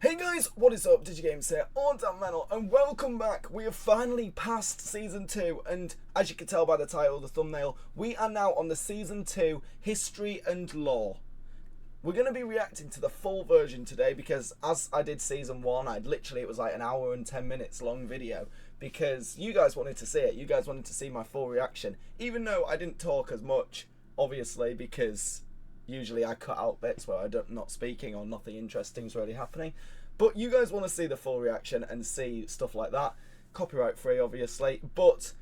Hey guys, what is up? DigiGames here, on Mental, and welcome back. We have finally passed Season 2, and as you can tell by the title of the thumbnail, we are now on the Season 2 History and Lore. We're going to be reacting to the full version today because as I did Season 1, it was like an hour and 10 minutes long video because you guys wanted to see it. You guys wanted to see my full reaction, even though I didn't talk as much, obviously, because usually I cut out bits where I'm not speaking or nothing interesting is really happening. But you guys want to see the full reaction and see stuff like that. Copyright free, obviously. But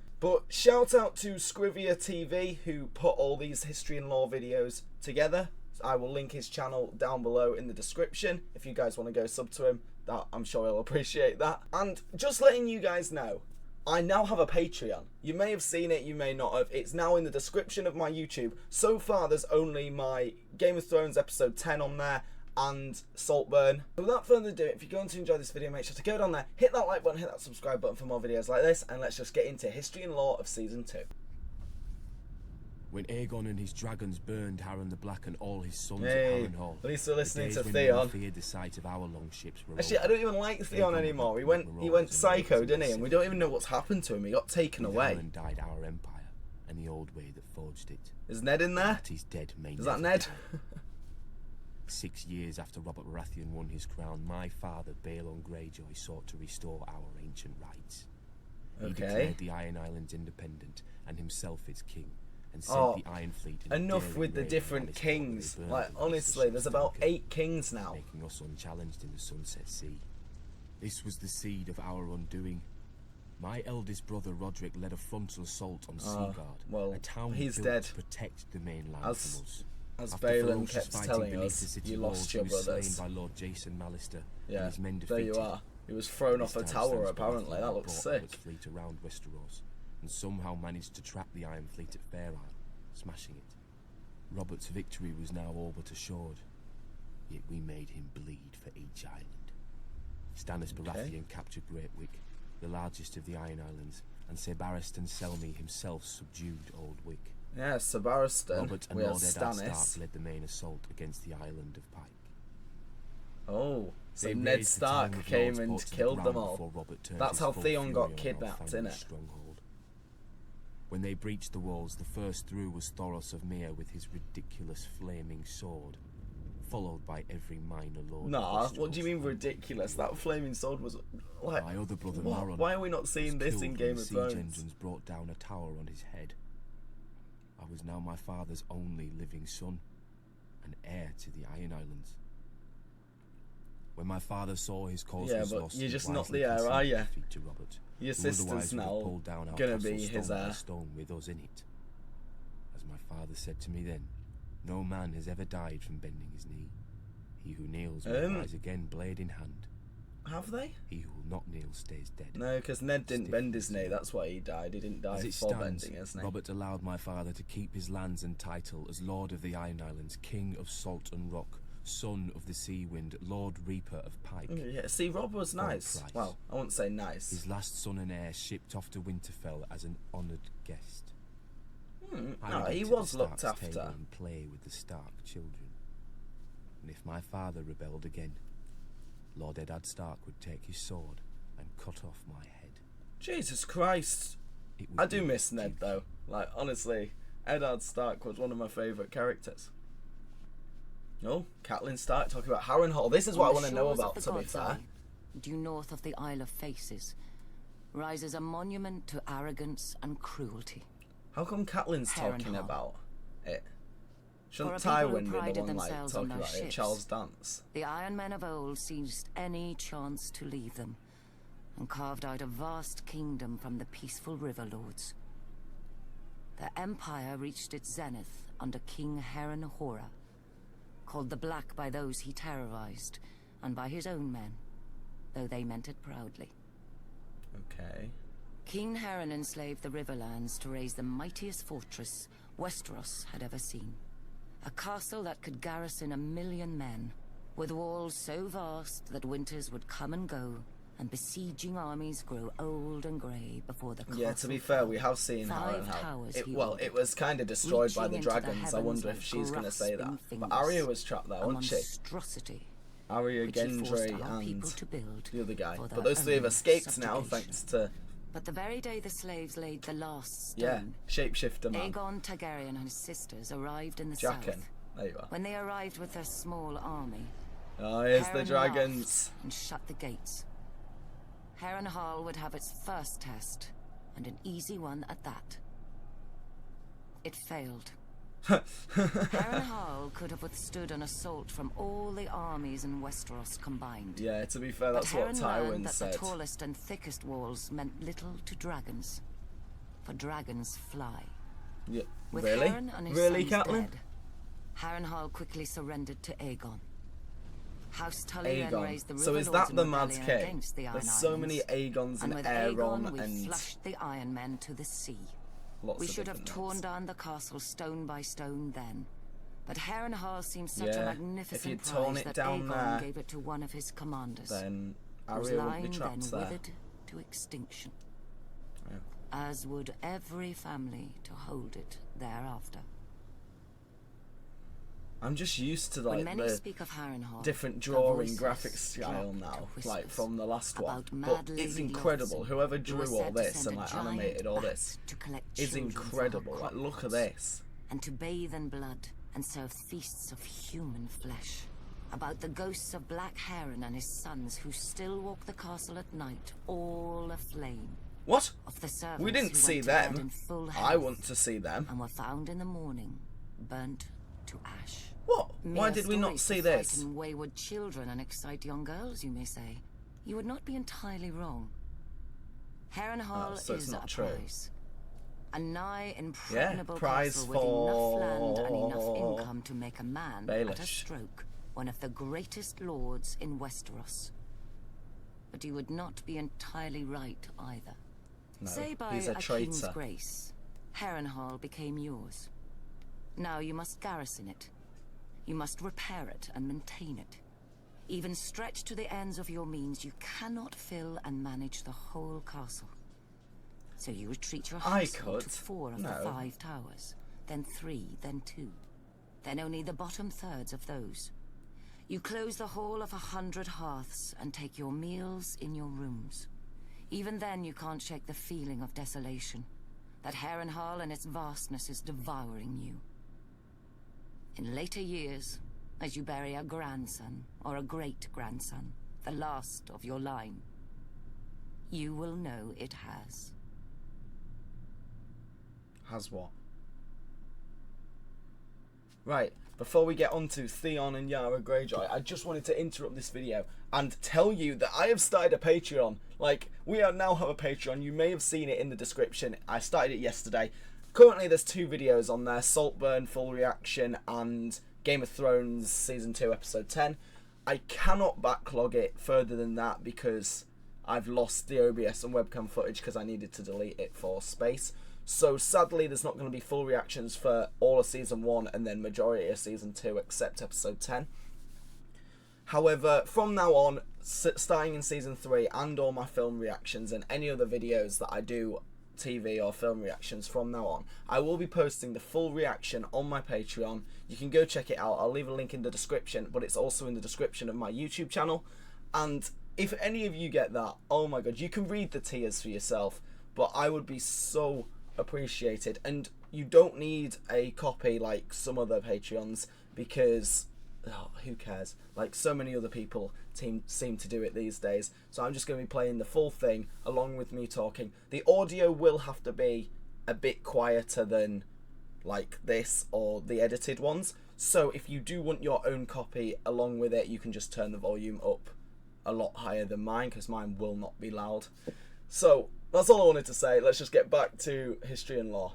shout out to Scrivia TV who put all these history and lore videos together. I will link his channel down below in the description if you guys want to go sub to him. I'm sure he'll appreciate that. And just letting you guys know, I now have a Patreon. You may have seen it, you may not have. It's now in the description of my YouTube. So far, there's only my Game of Thrones episode 10 on there and Saltburn. But without further ado, if you're going to enjoy this video, make sure to go down there, hit that like button, hit that subscribe button for more videos like this, and let's just get into history and lore of Season 2. When Aegon and his dragons burned Harren the Black and all his sons at Hey, Harrenhal, at least we're listening to when Theon. feared the sight of our longships were Actually, over. I don't even like Theon anymore. He went psycho, didn't he? And we don't even know what's happened to him. He got taken away. Harren died our empire, and the old way that forged it. Is Ned in there? That his dead may Is that never Ned? die. 6 years after Robert Baratheon won his crown, my father, Balon Greyjoy, sought to restore our ancient rights. He declared the Iron Islands independent and himself its king, and sent the Iron Fleet in enough with the different kings. Like, honestly, there's about 8 kings now. Making us unchallenged in the Sunset Sea. This was the seed of our undoing. My eldest brother Roderick led a frontal assault on Seaguard, well, a town he's built dead. to protect the mainland As from us. As After Balon ferocious kept fighting telling beneath us, the city you walls, lost he your was brothers. slain by Lord Jason Mallister Yeah, and his men there defeated. you are. He was thrown off a This time tower, stands apparently. Baratheon That looks brought sick. Robert's fleet around Westeros, and somehow managed to trap the Iron Fleet at Fair Isle, smashing it. Robert's victory was now all but assured, yet we made him bleed for each island. Stannis Baratheon captured Great Wick, the largest of the Iron Islands, and Ser Barristan Selmy himself subdued Old Wick. Yeah, Ser Barristan. Robert and We had Lord Eddard Stark Stannis. led the main assault against the island of Pike. Oh, so They Ned razed the town Stark with came lords and brought to the killed them ground all. before Robert turned That's his how full Theon fury got on our kidnapped, family's innit? stronghold. When they breached the walls, the first through was Thoros of Myr with his ridiculous flaming sword, followed by every minor lord. Nah, of what do you mean Westeros. ridiculous? That flaming sword was like... My other brother What? Maron Why are we not seeing was this killed in when Game the of siege Thrones? engines brought down a tower on his head. I was now my father's only living son, and heir to the Iron Islands. When my father saw his cause Yeah, was but lost, you're he just not wisely the heir, are conceded you? defeat to Robert, Your who sister's otherwise would have now pulled down our gonna castle be his stone by heir. stone with us in it. As my father said to me then, no man has ever died from bending his knee. He who kneels will rise again, blade in hand. Have they? He who will not kneel stays dead. No, because Ned didn't Stiff bend his as knee. stone. That's why he died. He didn't die As it for stands, bending his knee. Robert allowed my father to keep his lands and title as Lord of the Iron Islands, King of Salt and Rock, Son of the Sea Wind, Lord Reaper of Pike. Yeah, see, Rob was For a nice. price. Well, I wouldn't say nice. His last son and heir shipped off to Winterfell as an honoured guest. I No, would he eat at the was looked Stark's table after. and play with the Stark children. And if my father rebelled again, Lord Eddard Stark would take his sword and cut off my head. Jesus Christ. It would I do be miss Ned, though. Like, honestly, Eddard Stark was one of my favourite characters. Oh, Catelyn Stark talking about Harrenhal. This is what I want to know about, to be fair. Due north of the Isle of Faces, rises a monument to arrogance and cruelty. How come Catelyn's talking Harrenhal. about it? Shouldn't For a people who Tywin be the prided one, like, themselves talking on their about it? ships. Charles Dance. The Iron Men of old seized any chance to leave them, and carved out a vast kingdom from the peaceful river lords. Their empire reached its zenith under King Harrenhal, called the Black by those he terrorized, and by his own men, though they meant it proudly. Okay. King Harren enslaved the Riverlands to raise the mightiest fortress Westeros had ever seen. A castle that could garrison 1,000,000 men, with walls so vast that winters would come and go, and besieging armies grow old and grey before the castle Yeah, to be fair, we have seen Five Harrenhal. towers It, he well, ordered, it was kind of destroyed by reaching the into the dragons. I heavens wonder if like she's going to say that. grasping But fingers. Arya was trapped there, A wasn't she? monstrosity Arya, which he forced Gendry, our people and to build the other guy. for But their those three have own escaped now, subjugation. thanks to, But the very day the slaves laid the last yeah, stone, shapeshifter man. Aegon Targaryen and his sisters arrived in the Jaqen. south. There you are. When they arrived with their small army, Oh, here's the Harrenhal dragons. and shut the gates. Harrenhal would have its first test, and an easy one at that. It failed. Harrenhal could have withstood an assault from all the armies in Westeros combined. Yeah, to be fair, But that's what Harren learned Tywin that said. the tallest and thickest walls meant little to dragons, for dragons fly. Yeah. With Really? Harren and his Really, sons Catelyn? dead, Harrenhal quickly surrendered to Aegon. House Tully then raised the Aegon. So River is Lords that in the Mad rebellion King? against the Iron There's so Islands. many Aegons and with Aeron Aegon, we and flushed the Iron Men to the sea. lots We of should have different torn names. down the castle stone by stone then. But Harrenhal seemed such Yeah, a if magnificent you'd torn prize it that down Aegon there, gave it to one of his commanders, Then whose Arya wouldn't line be then trapped there. withered to extinction. Yeah. As would every family to hold it thereafter. I'm just used to When like many the speak of Harrenhal, different the drawing voices graphic style drop to now, whispers like from the last one. about But mad it's Lady incredible. Lothson, Whoever who drew was all said to this send and a like giant animated all bat this to collect is children for her incredible. Like, crop look at lots, this. and to bathe in blood and serve feasts of human flesh. About the ghosts of Black Heron and his sons who still walk the castle at night, all aflame. What? Of the servants We didn't who see went to bed them. in full I health want to see them. and were found in the morning, burnt to ash. What? Why Mere did we not stories see to this? frighten wayward children and excite young girls, you may say. You would not be entirely wrong. Harrenhal so it's is not a true. prize. A nigh impregnable prize castle with enough land and enough for income to make a man Baelish. at a stroke one of the greatest lords in Westeros. But you would not be entirely right either. No, Say by he's a king's traitor. grace, Harrenhal became yours. Now you must garrison it. You must repair it and maintain it. Even stretched to the ends of your means, you cannot fill and manage the whole castle. So you retreat your I household to could. 4 of No. the 5 towers, then 3, then 2, then only the bottom thirds of those. You close the hall of 100 hearths and take your meals in your rooms. Even then you can't shake the feeling of desolation, that Harrenhal and its vastness is devouring you. In later years, as you bury a grandson or a great-grandson, the last of your line, you will know it has. Has what? Right, before we get on to Theon and Yara Greyjoy, I just wanted to interrupt this video and tell you that I have started a Patreon. Like, we now have a Patreon. You may have seen it in the description. I started it yesterday. Currently, there's 2 videos on there, Saltburn Full Reaction and Game of Thrones Season 2 Episode 10. I cannot backlog it further than that because I've lost the OBS and webcam footage because I needed to delete it for space. So sadly, there's not going to be full reactions for all of Season 1 and then majority of Season 2 except Episode 10. However, from now on, starting in Season 3 and all my film reactions and any other videos that I do, TV or film reactions from now on, I will be posting the full reaction on my Patreon. You can go check it out. I'll leave a link in the description, but it's also in the description of my YouTube channel. And if any of you get that, oh my god, you can read the tiers for yourself, but I would be so appreciated. And you don't need a copy like some other Patreons because who cares? Like, so many other people seem to do it these days. So I'm just going to be playing the full thing along with me talking. The audio will have to be a bit quieter than like this or the edited ones. So if you do want your own copy along with it, you can just turn the volume up a lot higher than mine because mine will not be loud. So that's all I wanted to say. Let's just get back to history and law.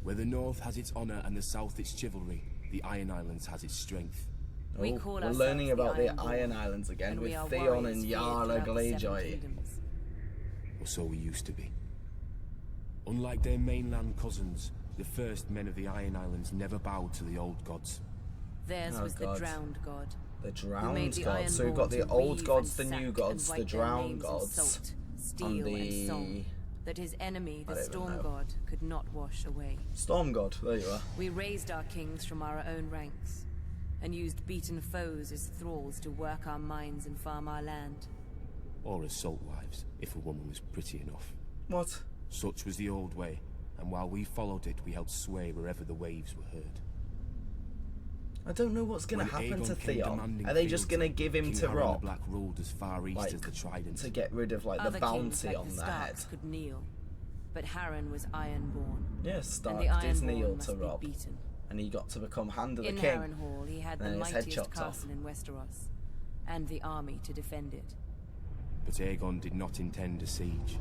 Where the north has its honour and the south its chivalry, the Iron Islands has its strength. We Oh, call we're ourselves learning about the Ironborn, Iron Islands again and with we are Theon warriors and feared Yara throughout the 7 Greyjoy. kingdoms. Or so we used to be. Unlike their mainland cousins, the first men of the Iron Islands never bowed to the old gods. Theirs Oh, was God. the drowned god. The who made drowned the gods. So we've got Ironborn the to old weave gods, the and new sack gods, and the write their drowned names in gods, salt, and steel, and song, the that his enemy, I the don't even storm know. god, could not wash away. Storm God. There you are. We raised our kings from our own ranks. and used beaten foes as thralls to work our mines and farm our land. Or as salt wives, if a woman was pretty enough. What? Such was the old way, and while we followed it, we held sway wherever the waves were heard. I don't know what's going to When happen Aegon to came Theon. demanding Are they just fields, going to give him King to Harren Robb? the Black ruled as far east Like, as the Trident. to get rid of, like, Other the kings bounty like on the their head. Starks could kneel, but Harren was Ironborn, Yeah, and Stark the did Ironborn kneel must to be Robb. beaten. And he got to become Hand of the In King. Harrenhal, he had And the his head mightiest chopped off. castle in Westeros, and the army to defend it. But Aegon did not intend a siege.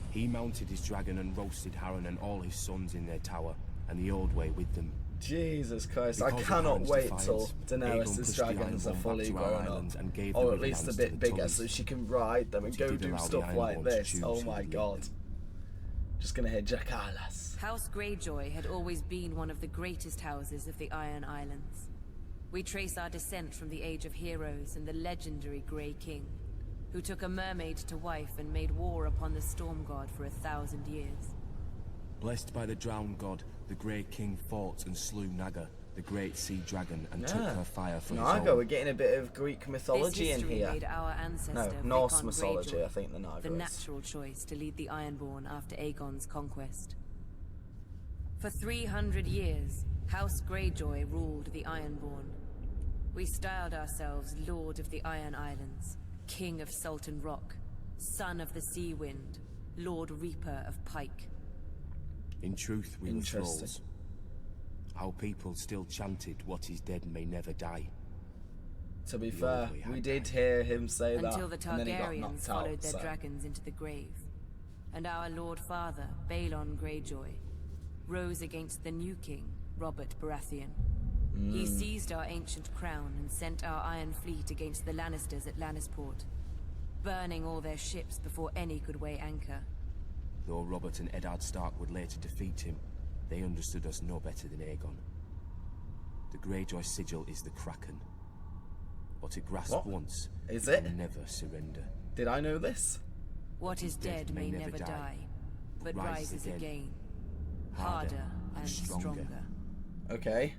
He mounted his dragon and roasted Harren and all his sons in their tower, and the old way with them. Jesus Christ, Because I of cannot Harren's wait defiance, till Aegon Daenerys' pushed the dragons are Ironborn fully back to our grown up. islands and gave Or the at least a lands bit to the bigger Tullys. so she can ride them and She go did do allow the stuff like Ironborn to this. choose Oh who my would lead god. them. Just gonna hear Jakalas. House Greyjoy had always been one of the greatest houses of the Iron Islands. We trace our descent from the Age of Heroes and the legendary Grey King, who took a mermaid to wife and made war upon the Storm God for 1,000 years. Blessed by the drowned god, the Grey King fought and slew Naga, the great sea dragon, and took her fire for his Naga, own. we're getting a bit of Greek mythology This in history here. made our ancestor, No, Norse Vicon mythology, Greyjoy, I think the Naga the is. natural choice to lead the Ironborn after Aegon's conquest. For 300 years, House Greyjoy ruled the Ironborn. We styled ourselves Lord of the Iron Islands, King of Sultan Rock, Son of the Sea Wind, Lord Reaper of Pike. In truth, we were Interesting. thralls. Our people still chanted, "What is dead may never die." To be The fair, old way had we did died. hear him say that, Until the and then he got Targaryens knocked followed out. their So. dragons into the grave, and our Lord Father, Balon Greyjoy, rose against the new king, Robert Baratheon. He seized our ancient crown and sent our Iron Fleet against the Lannisters at Lannisport, burning all their ships before any could weigh anchor. Though Robert and Eddard Stark would later defeat him, they understood us no better than Aegon. The Greyjoy sigil is the Kraken. What it grasped What? once, Is will it? never surrender. Did I know this? What is dead may never die, but rises again, harder and stronger. Okay.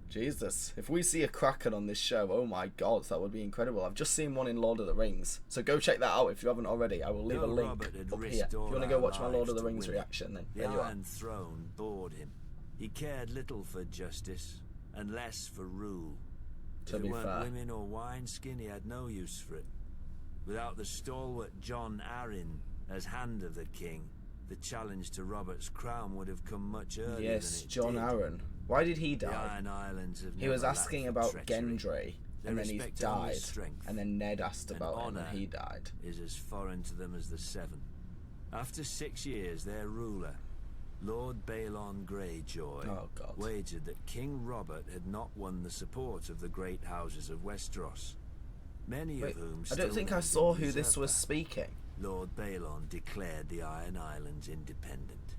Jesus. If we see a Kraken on this show, oh my god, that would be incredible. I've just seen one in Lord of the Rings. So go check that out if you haven't already. I will leave a Though link Robert had up risked here. If you all want to go our watch my Lord of lives the to Rings win, reaction, then the there you are. Iron Throne bored him. He cared little for justice, and less for rule. To If be it weren't fair. women or wineskin, he had no use for it. Without the stalwart Jon Arryn as Hand of the King, the challenge to Robert's crown would have come much earlier Yes, than it Jon did. Arryn. Why did he The die? Iron Islands have He was never asking lacked about for treachery. Gendry, They and then he respect only died. strength, And then Ned asked and about him, honour and he died. is as foreign to them as the Seven. After 6 years, their ruler, Lord Balon Greyjoy, Oh, God. wagered that King Robert had not won the support of the great houses of Westeros, many Wait, of whom I still don't think I made saw him who this usurper. was speaking. Lord Balon declared the Iron Islands independent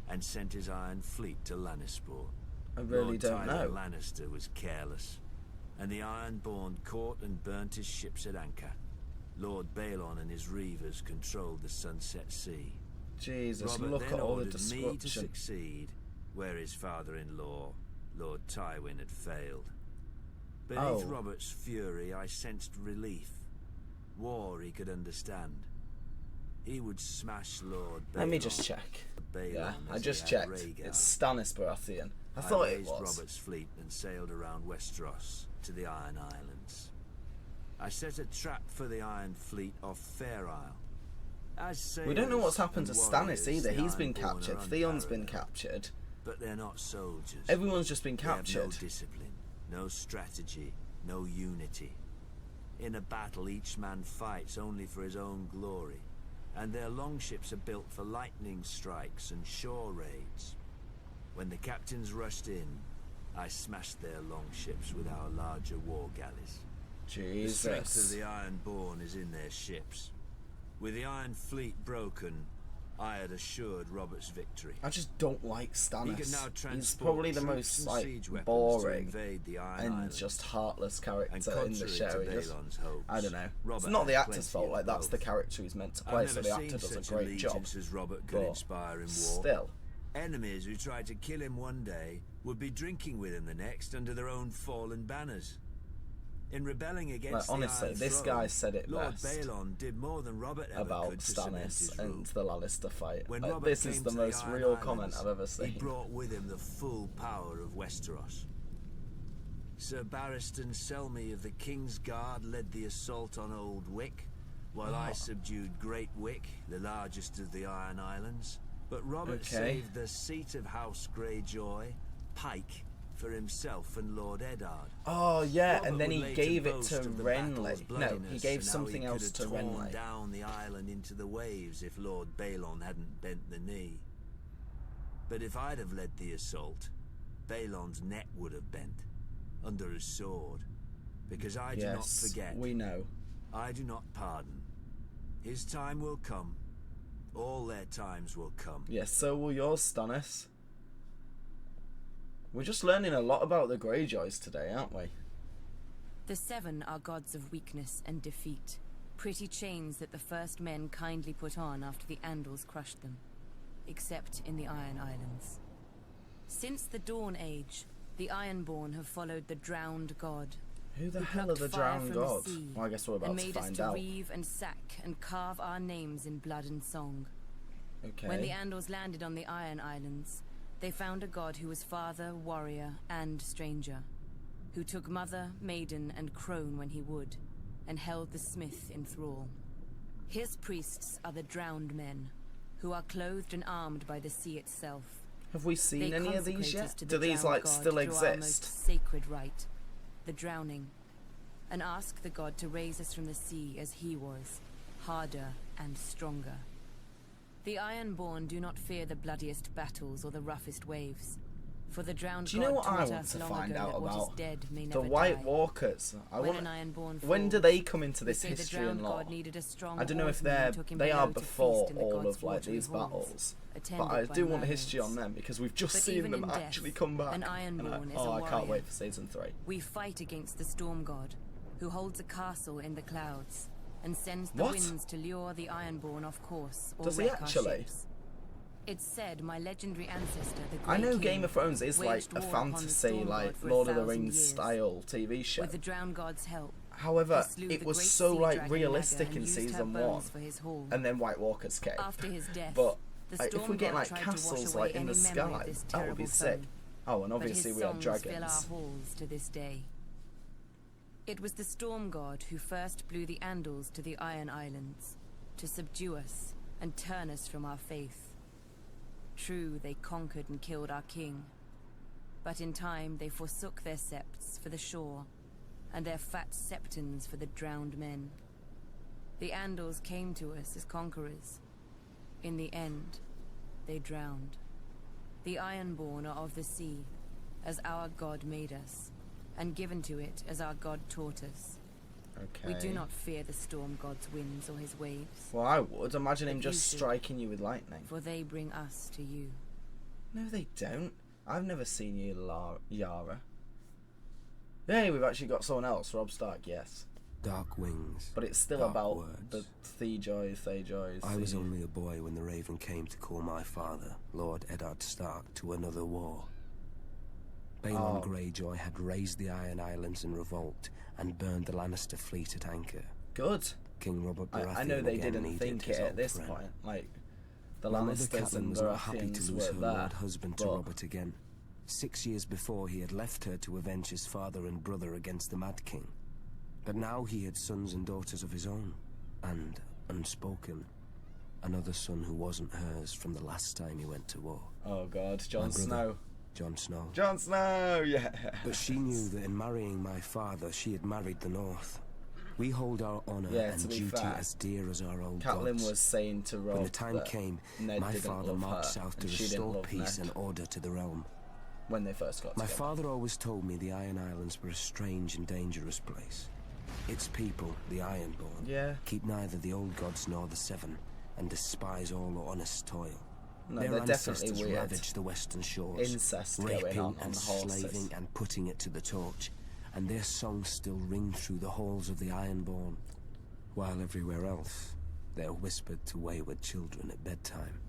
and sent his Iron Fleet to Lannisport. I really Lord don't Tywin know. Lannister was careless, and the Ironborn caught and burnt his ships at anchor. Lord Balon and his reavers controlled the Sunset Sea. Jesus, Robert look then at all the ordered me to destruction. succeed where his father-in-law, Lord Tywin, had failed. Beneath Oh. Robert's fury, I sensed relief. War he could understand. He would smash Lord Balon. Let me just check. Balon Yeah, as I he just had checked. Rhaegar. It's Stannis Baratheon. I thought it raised was. Robert's fleet and sailed around Westeros to the Iron Islands. I set a trap for the Iron Fleet off Fair Isle. As We don't know what's sailors happened to and Stannis warriors, either. the He's been Ironborn are captured. Theon's been unparalleled. captured. But they're not soldiers. Everyone's just been They have captured. no discipline, no strategy, no unity. In a battle, each man fights only for his own glory, and their longships are built for lightning strikes and shore raids. When the captains rushed in, I smashed their longships with our larger war galleys. The strength of Jesus. the Ironborn is in their ships. With the Iron Fleet broken, I had assured Robert's victory. I just don't like He can now Stannis. He's transport probably the troops most and like siege weapons to boring invade the Iron and Islands. just heartless And character in the contrary show. to He just, Balon's hopes, I don't know. Robert It's not the had actor's plenty fault. of Like that's the both. character he's meant to I've play. So never the seen actor does a such great job. allegiance as Robert could But inspire in war. still, Enemies who tried to kill him one day would be drinking with him the next under their own fallen banners. In rebelling Like, against honestly, the Iron this Throne, guy said it Lord best Balon did more than Robert ever about could to cement his Stannis rule. and the Lannister fight. When Like, Robert this is came the to most Iron real comment Islands, I've ever seen. He brought with him the full power of Westeros. Sir Barristan Selmy of the King's Guard led the assault on Old Wick, while I subdued Great Wick, the largest of the Iron Islands. But Robert saved the seat of House Greyjoy, Pike, for himself and Lord Eddard. Oh yeah, Robert and then would he later gave it boast to of the Renly. battle's No, he bloodiness gave and how something he else could to have torn Renly. down the island into the waves if Lord Balon hadn't bent the knee. But if I'd have led the assault, Balon's neck would have bent under his sword, because I do not Yes, forget. we know. I do not pardon. His time will come. All their times will come. Yes, so will yours, Stannis. We're just learning a lot about the Greyjoys today, aren't we? The Seven are gods of weakness and defeat. Pretty chains that the first men kindly put on after the Andals crushed them. Except in the Iron Islands. Since the Dawn Age, the Ironborn have followed the drowned god. Who the who hell are plucked the fire drowned from the god? sea Well, I guess we're about and to made us find to out. reave and sack and carve our names in blood and song. Okay. When the Andals landed on the Iron Islands, they found a god who was father, warrior, and stranger, who took mother, maiden, and crone when he would, and held the smith in thrall. His priests are the drowned men, who are clothed and armed by the sea itself. Have we seen They any of these consecrate us yet? to Do the these drowned like god still through our most exist? sacred rite, the drowning, and ask the god to raise us from the sea as he was, harder and stronger. The Ironborn do not fear the bloodiest battles or the roughest waves, for the drowned Do you know god what I taught want us to long find ago out that what is about? dead may The never White die. Walkers. I When want. an Ironborn When do falls, they come into we this say the history drowned and lore? god needed a strong I don't know if oarsman they and took him are below to before feast in the all god's of like watery these halls, battles, but attended I by do want history on mermaids. them because we've just But seen even them in death, actually come back. an And Ironborn is oh, a I can't warrior. wait for season 3. We fight against the storm god, who holds a castle in the clouds and sends the What? winds to lure the Ironborn off course or Does he wreck our actually? ships. It's said my legendary ancestor, the I Grey know King, Game of Thrones is like waged a war upon the fantasy, storm like god for Lord of the 1,000 Rings years. style TV show. With the drowned god's help, However, he slew it the was great so sea like dragon realistic Naga in and used her season 1, bones for his haul. and then White Walkers came. After his death, But the like, if storm we get god like tried to wash castles away like in any the memory of sky, this that would be terrible sick. foe. Oh, and But obviously his we had songs fill our dragons. halls to this day. It was the storm god who first blew the Andals to the Iron Islands, to subdue us and turn us from our faith. True, they conquered and killed our king, but in time they forsook their septs for the shore, and their fat septons for the drowned men. The Andals came to us as conquerors. In the end, they drowned. The Ironborn are of the sea, as our god made us, and given to it as our god taught us. Okay. We do not fear the storm god's winds or his waves, Well, I would imagine him But you just should. striking you with lightning. for they bring us to you. No, they don't. I've never seen you, Yara. Hey, we've actually got someone else. Rob Stark, yes. Dark wings. But it's still Dark about words. the Thejoys. I was only a boy when the Raven came to call my father, Lord Eddard Stark, to another war. Balon Oh. Greyjoy had raised the Iron Islands in revolt and burned the Lannister fleet at anchor. Good. King Robert I Baratheon know they again didn't needed think his it at old this friend. point. Like, the My mother Lannisters Catelyn and was not happy to Baratheons lose her were there. lord husband to but Robert again. 6 years before, he had left her to avenge his father and brother against the Mad King. But now he had sons and daughters of his own, and, unspoken, another son who wasn't hers from the last time he went to war. Oh god, Jon My brother. Snow. Jon Snow. Jon Snow, yeah. But she knew that in marrying my father, she had married the North. We hold our honour Yeah, to and be duty fair, as dear as our own Catelyn gods. was saying to Rob When the time that came, Ned my didn't father love marched her, south to and she didn't restore love peace Ned and order to the realm. when they first got My together. father always told me the Iron Islands were a strange and dangerous place. Its people, the Ironborn, Yeah. keep neither the old gods nor the Seven, and despise all honest toil. No, Their they're definitely ancestors weird. ravaged the western shores, Incest going raping on and the horses. slaving and putting it to the torch, and their songs still ring through the halls of the Ironborn, while everywhere else they're whispered to wayward children at bedtime.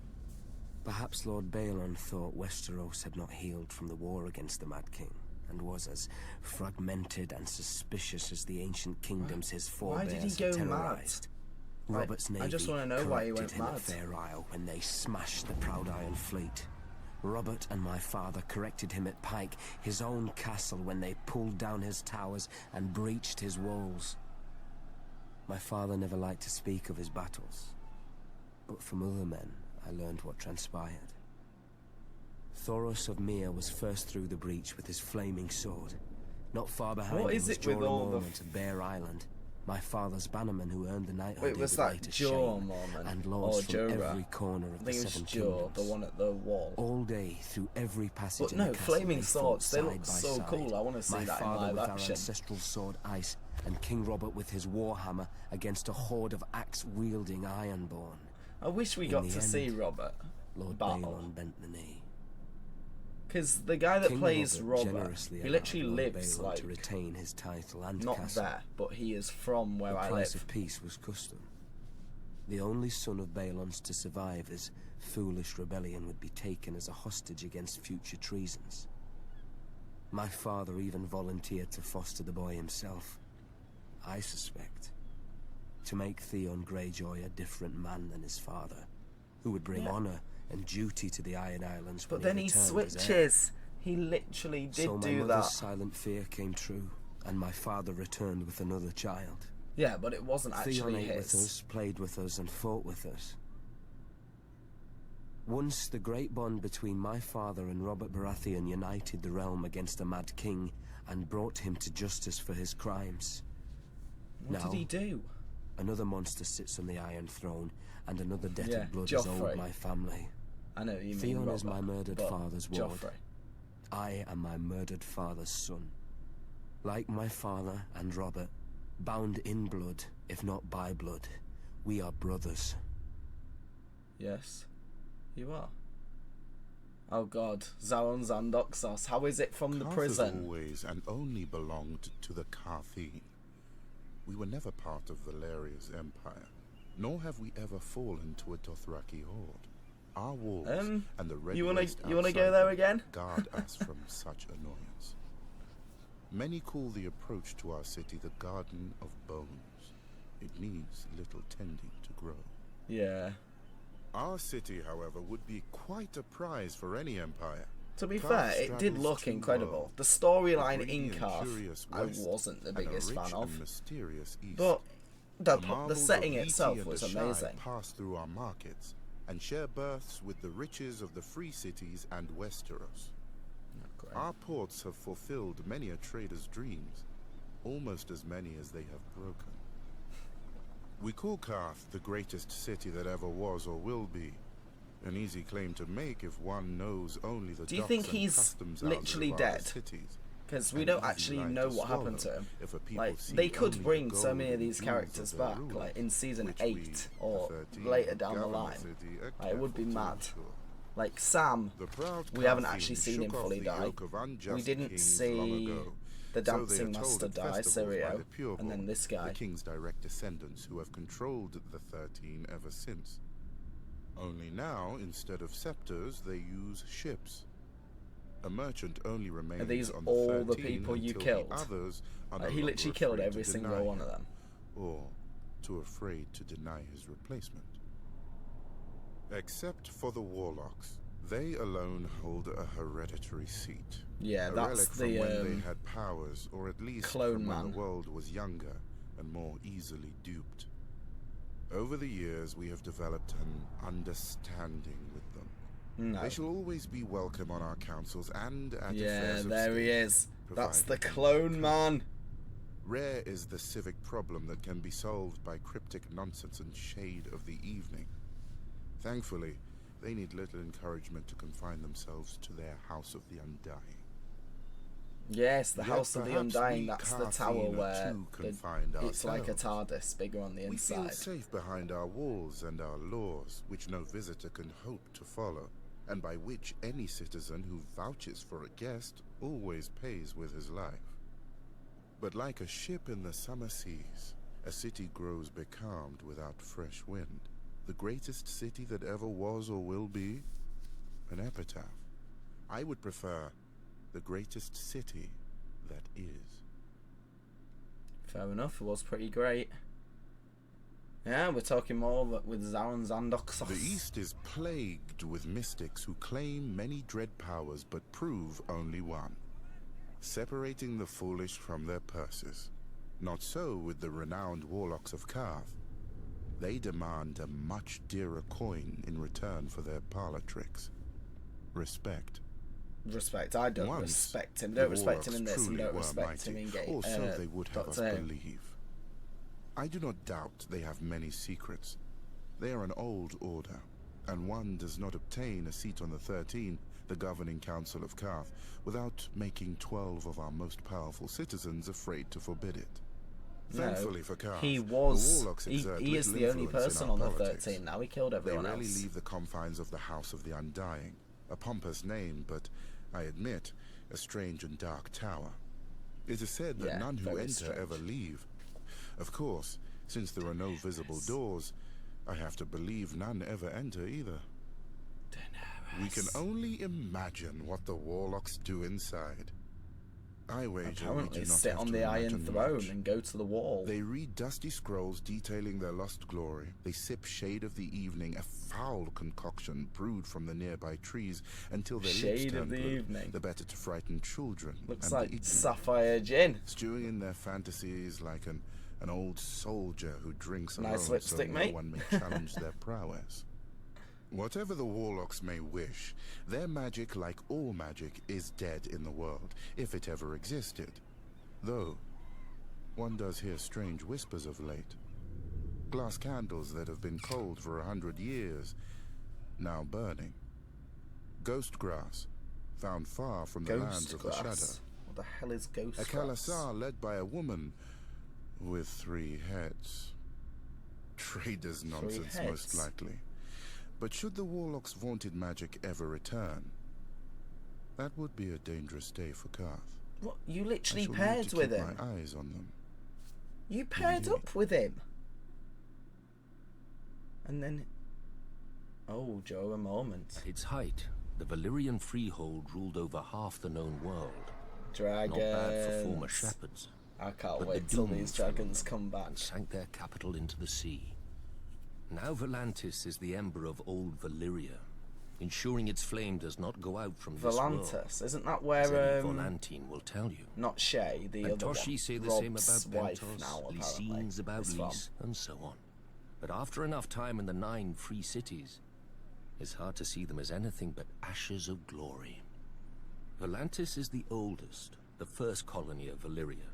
Perhaps Lord Balon thought Westeros had not healed from the war against the Mad King, and was as fragmented and suspicious as the ancient kingdoms his Why did forebears he had go mad? terrorized. Robert's navy I just want to know why he went corrupted him mad. at Fair Isle when they smashed the Proud Iron Fleet. Robert and my father corrected him at Pike, his own castle, when they pulled down his towers and breached his walls. My father never liked to speak of his battles, but from other men I learned what transpired. Thoros of Myr was first through the breach with his flaming sword. Not far behind What him is was it with Jorah all the Mormont of Bear Island, my father's bannerman who earned the knighthood. Wait, was with that later Jorah shame, Mormont and or lords from Jorah? every corner of I the think it was Seven Jorah, the Kingdoms. one at the wall. All day through every passage But in no, the castle, flaming they swords, fought they side look by so side. cool. I want to see My that in father live with our action. ancestral sword Ice, and King Robert with his warhammer against a horde of axe-wielding Ironborn. I wish we In got the to end, see Robert Lord battle. Balon bent the knee. Because the guy that King plays Robert Robert, generously he literally allowed Lord lives Balon like to retain his title and not castle. there, but he is from where The I price live. of peace was custom. The only son of Balon's to survive his foolish rebellion would be taken as a hostage against future treasons. My father even volunteered to foster the boy himself. I suspect to make Theon Greyjoy a different man than his father, who would bring honor and duty to the Iron Islands. But when then he returned as heir. switches. He literally did So my do mother's that. silent fear came true, and my father returned with another child. Yeah, but it wasn't Theon actually ate with his. us, played with us, and fought with us. Once the great bond between my father and Robert Baratheon united the realm against a mad king and brought him to justice for his crimes. What Now, did he do? another monster sits on the Iron Throne, and another debt Yeah, of blood is Joffrey. owed my family. I know you mean Theon Robert, is my murdered but father's ward. Joffrey. I am my murdered father's son. Like my father and Robert, bound in blood, if not by blood, we are brothers. Yes, you are. Oh God, Zaron Zandoxos. How is it from the Karth prison? has always and only belonged to the Karthine. We were never part of Valeria's empire, nor have we ever fallen to a Dothraki horde. Our walls and the red you wanna waste go outside there them again? guard us from such annoyance. Many call the approach to our city the Garden of Bones. It needs little tending to grow. Yeah. Our city, however, would be quite a prize for any empire. To be Karth fair, it did straddles look two incredible. worlds, The storyline a greedy in and Karth, curious I west, wasn't the and a biggest rich fan of. and mysterious east. But the marvels setting of itself Lyti and was Asshai amazing. pass through our markets and share berths with the riches of the free cities and Westeros. Great. Our ports have fulfilled many a trader's dreams, almost as many as they have broken. We call Karth the greatest city that ever was or will be. An easy claim to make if one knows only the Do you docks think and he's customs literally houses of our dead? cities. Because we An don't easy actually lie know to what happened to swallow him. if a people Like, see they could only the bring so gold many of and these jewels characters of their back, rulers, like in season which 8 we, the or 13 later who down the govern line. city are Like, it would be careful to mad. ensure. Like Sam, The proud we haven't Karthine actually seen him shook off fully the die. yoke of unjust We didn't kings long see ago. the So they are dancing told master at die, festivals by Syrio, the pureborn, and then this guy. the king's direct descendants who have controlled the 13 ever since. Only now, instead of scepters, they use ships. A merchant only remains these on all the the 13 people you until killed? the others are Like, no he longer literally killed afraid every to single deny one of him, them. or too afraid to deny his replacement. Except for the Warlocks, they alone hold a hereditary seat. Yeah, A that's relic from the when they had powers, or at least clone from when man. the world was younger and more easily duped. Over the years, we have developed an understanding with them. No. They shall always be welcome on our councils and at Yeah, affairs of there he state, is. That's the provided they clone come. man. Rare is the civic problem that can be solved by cryptic nonsense and shade of the evening. Thankfully, they need little encouragement to confine themselves to their House of the Undying. Yes, the Yet House of the perhaps Undying, we that's the Karthine tower are where too confined it's like a ourselves. TARDIS, bigger on the We feel inside. safe behind our walls and our laws, which no visitor can hope to follow, and by which any citizen who vouches for a guest always pays with his life. But like a ship in the summer seas, a city grows becalmed without fresh wind. The greatest city that ever was or will be an epitaph. I would prefer the greatest city that is. Fair enough, it was pretty great. Yeah, we're talking more with Zaron Zandoxos. The East is plagued with mystics who claim many dread powers but prove only one, separating the foolish from their purses. Not so with the renowned warlocks of Karth. They demand a much dearer coin in return for their parlor tricks. Respect. Respect. I don't Once, respect him. the Don't respect him in warlocks this, and truly don't were respect him mighty, in game. or so they would have us Doctor. believe. I do not doubt they have many secrets. They are an old order, and one does not obtain a seat on the 13, the governing council of Karth, without making 12 of our most powerful citizens afraid to forbid it. Thankfully for Karth, He the was. warlocks exert He is little the only influence in person our on the politics. 13 now. He killed They everyone rarely else. leave the confines of the House of the Undying, a pompous name, but I admit, a strange and dark tower. It is said that Yeah, none who very enter strange. ever leave. Of course, since there are no visible doors, I have to believe none ever enter either. We can only imagine what the warlocks do inside. I wager Apparently we do not sit have on to the Iron imagine Throne much. and go to the wall. They read dusty scrolls detailing their lost glory. They sip Shade of the Evening, a foul concoction brewed from the nearby trees, until their lips Shade turn of the blue, Evening. the better to frighten children. Looks and the like ignorant. Sapphire Gin. Stewing in their fantasies like an old soldier who drinks Nice alone lipstick, so mate. no one may challenge their prowess. Whatever the warlocks may wish, their magic, like all magic, is dead in the world, if it ever existed. Though, one does hear strange whispers of late. Glass candles that have been cold for 100 years, now burning. Ghost grass, found far from the lands Ghost of the shadow. grass. What the hell is ghost A grass? Kalasar led by a woman with 3 heads. Trader's nonsense, most heads? likely. But should the warlock's vaunted magic ever return, that would be a dangerous day for Karth. What? You I literally shall paired need to with keep him. my eyes on them. You paired Indeed. up with him. And then... Oh, Joe, a moment. At its height, the Valyrian freehold ruled over half the known world. Dragons. Not bad for former shepherds. I can't But wait the till Doom these fell dragons come back. and sank their capital into the sea. Now Volantis is the ember of old Valyria, ensuring its flame does not go out from this world. Volantis, isn't that As where any Volantine will tell you. not Shay, the And other one, Toshi say the same Rob's about wife Pentos, now, apparently, Lysine's about is from. Lys, and so on. But after enough time in the 9 free cities, it's hard to see them as anything but ashes of glory. Volantis is the oldest, the first colony of Valyria.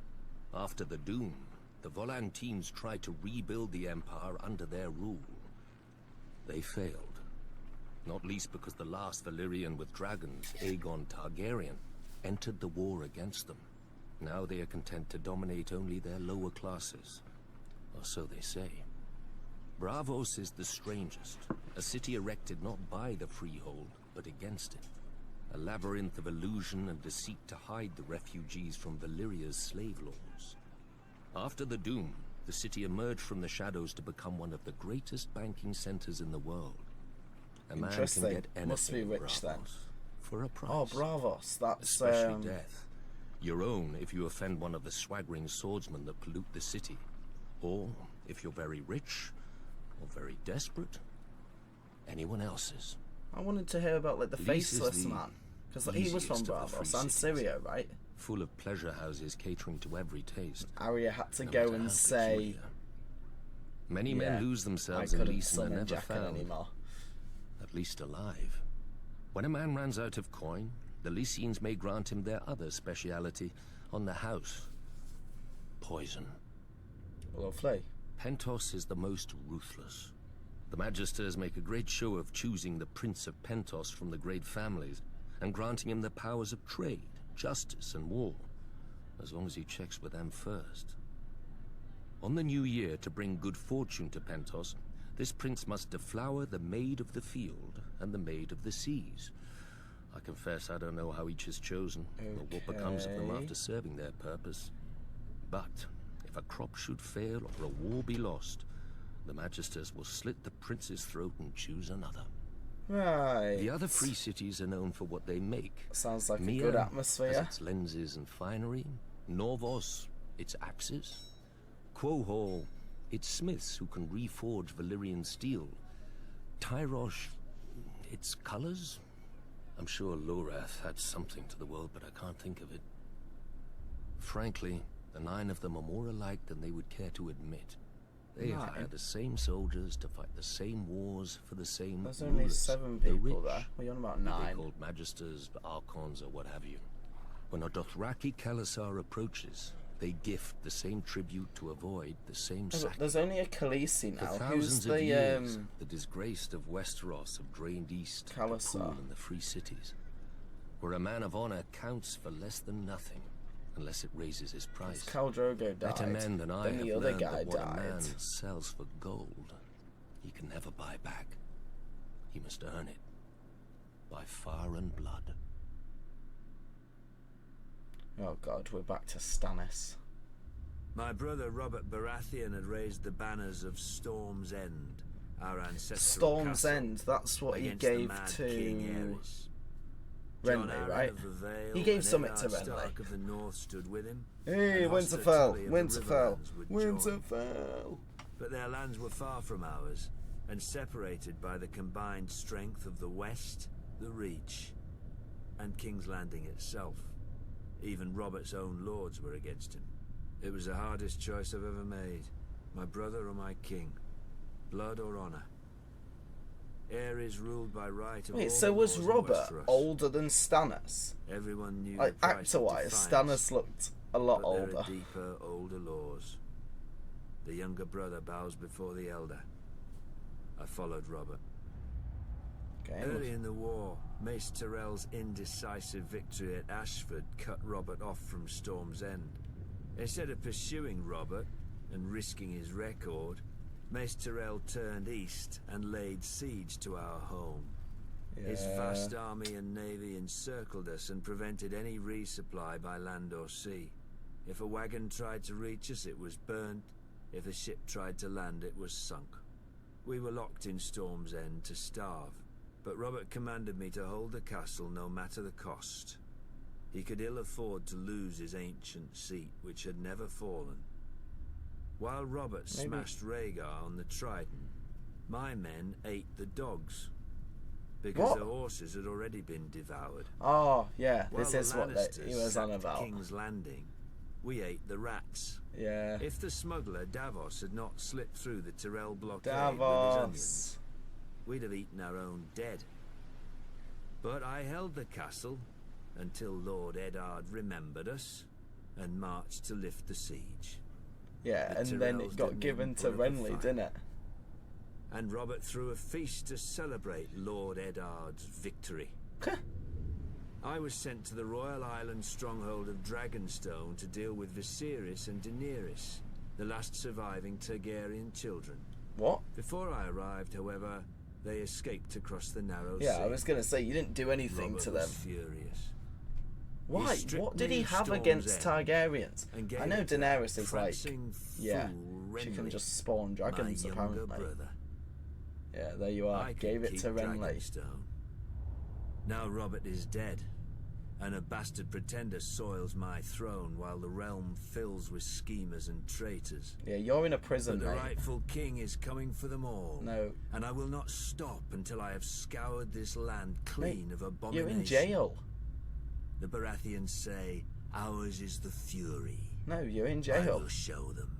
After the Doom, the Volantines tried to rebuild the Empire under their rule. They failed, not least because the last Valyrian with dragons, Aegon Targaryen, entered the war against them. Now they are content to dominate only their lower classes, or so they say. Braavos is the strangest, a city erected not by the freehold, but against it. A labyrinth of illusion and deceit to hide the refugees from Valyria's slave lords. After the Doom, the city emerged from the shadows to become one of the greatest banking centers in the world. A man can Interesting. get anything Must be in rich then. Braavos for a price. Oh, Bravos, that's Especially death. Your own if you offend one of the swaggering swordsmen that pollute the city. Or, if you're very rich, or very desperate, anyone else's. I wanted to hear about like the Lys is faceless the man, because he was from easiest of the Bravos free and cities. Syria, right? Full of pleasure houses catering to every taste. Arya had to no go matter and how say, peculiar. Many yeah, men lose I themselves in couldn't Lys and are summon never Jaqen found, anymore. at least alive. When a man runs out of coin, the Lysines may grant him their other speciality on the house. Poison. Lovely. Pentos is the most ruthless. The Magisters make a great show of choosing the Prince of Pentos from the great families and granting him the powers of trade, justice, and war, as long as he checks with them first. On the new year, to bring good fortune to Pentos, this prince must deflower the Maid of the Field and the Maid of the Seas. I confess I don't know how each is chosen, or what becomes of them Okay. after serving their purpose. But if a crop should fail or a war be lost, the Magisters will slit the prince's throat and choose another. Right. The other free cities are known for what they make. Sounds like a Mia good has atmosphere. its lenses and finery. Norvos, its axes. Quohor, its smiths who can reforge Valyrian steel. Tyrosh, its colors. I'm sure Lorath had something to the world, but I can't think of it. Frankly, the 9 of them are more alike than they would care to admit. They Nine? hire the same soldiers to fight the same wars for the same There's only rulers, 7 the people rich. there. What are you on about? Be they 9. called magisters, archons, or what have you. When a Dothraki Khalasar approaches, they gift the same tribute to avoid the same Oh, look, sack. there's only a Khaleesi For now. Who's thousands of the years, the disgraced of Westeros have drained east to Khalasar? pool in the free cities, where a man of honor counts for less than nothing, unless it raises his price. Khal Drogo died. Better men than I then have the other learned guy that what a man died. sells for gold, he can never buy back. He must earn it by fire and blood. Oh god, we're back to Stannis. My brother Robert Baratheon had raised the banners of Storm's End, our ancestral Storm's castle, End, that's what he against the gave mad to King Aerys. Jon Renly, Arryn right? of the Vale He gave and something to Eddard Renly. Stark of the North stood with him. Hey, and Hoster Winterfell, Tully of the Winterfell, Riverlands would join. Winterfell. But their lands were far from ours, and separated by the combined strength of the West, the Reach, and King's Landing itself. Even Robert's own lords were against him. It was the hardest choice I've ever made. My brother or my king. Blood or honor. Aerys ruled by right of all Wait, the so was laws in Robert Westeros. older than Stannis? Everyone knew Like, the price of actor-wise, defiance, Stannis looked a lot but there older. are deeper, older laws. The younger brother bows before the elder. I followed Robert. Okay, Early in the war, Mace Tyrell's indecisive victory at Ashford cut Robert off from Storm's End. Instead of pursuing Robert and risking his record, Mace Tyrell turned east and laid siege to our home. His vast army and navy encircled us and prevented any resupply by land or sea. If a wagon tried to reach us, it was burnt. If a ship tried to land, it was sunk. We were locked in Storm's End to starve, but Robert commanded me to hold the castle no matter the cost. He could ill afford to lose his ancient seat, which had never fallen. While Robert smashed Rhaegar on the Trident, my men ate the dogs, because What? the horses had already been devoured. Oh, yeah, While this the is what Lannisters he was on sacked about. King's Landing, we ate the rats. Yeah. If the smuggler Davos had not slipped through the Tyrell blockade with his Davos. onions, we'd have eaten our own dead. But I held the castle until Lord Eddard remembered us and marched to lift the siege. Yeah, The and then Tyrells it got didn't given even to put up a Renly, fight. didn't it? And Robert threw a feast to celebrate Lord Eddard's victory. I was sent to the Royal Island stronghold of Dragonstone to deal with Viserys and Daenerys, the last surviving Targaryen children. What? Before I arrived, however, they escaped across the narrow sea. Yeah, I was going to say, you didn't do anything Robert to was them. furious. Why? stripped What did me he of have Storm's against End Targaryens? and gave I know it to Daenerys is like, prancing yeah, fool she can Renly, just spawn my dragons younger apparently. brother. Yeah, there you are. I could Gave it keep to Renly. Dragonstone. Now Robert is dead, and a bastard pretender soils my throne while the realm fills with schemers and traitors. Yeah, you're in a prison, But the mate. rightful king is coming for them all. No. And I will not stop until I have scoured this land clean of You're abomination. in jail. The Baratheons say, ours is the fury. No, you're in I jail. will show them.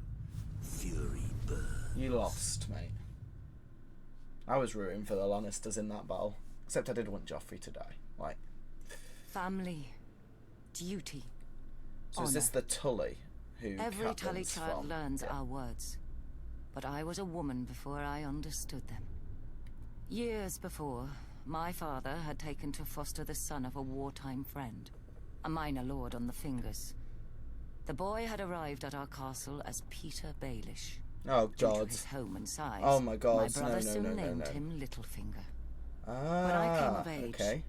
Fury burns. You lost, mate. I was rooting for the Lannisters in that battle. Except I did want Joffrey to die. Like, Family. Duty. so is this the Tully who Every Tully Catelyn's child from? learns Yeah. our words. But I was a woman before I understood them. Years before, my father had taken to foster the son of a wartime friend, a minor lord on the Fingers. The boy had arrived at our castle as Peter Baelish. Oh, Due to God. his home and size, Oh, my God. my brother No, soon no, no, named no. him Littlefinger. Ah, When I came of age, okay.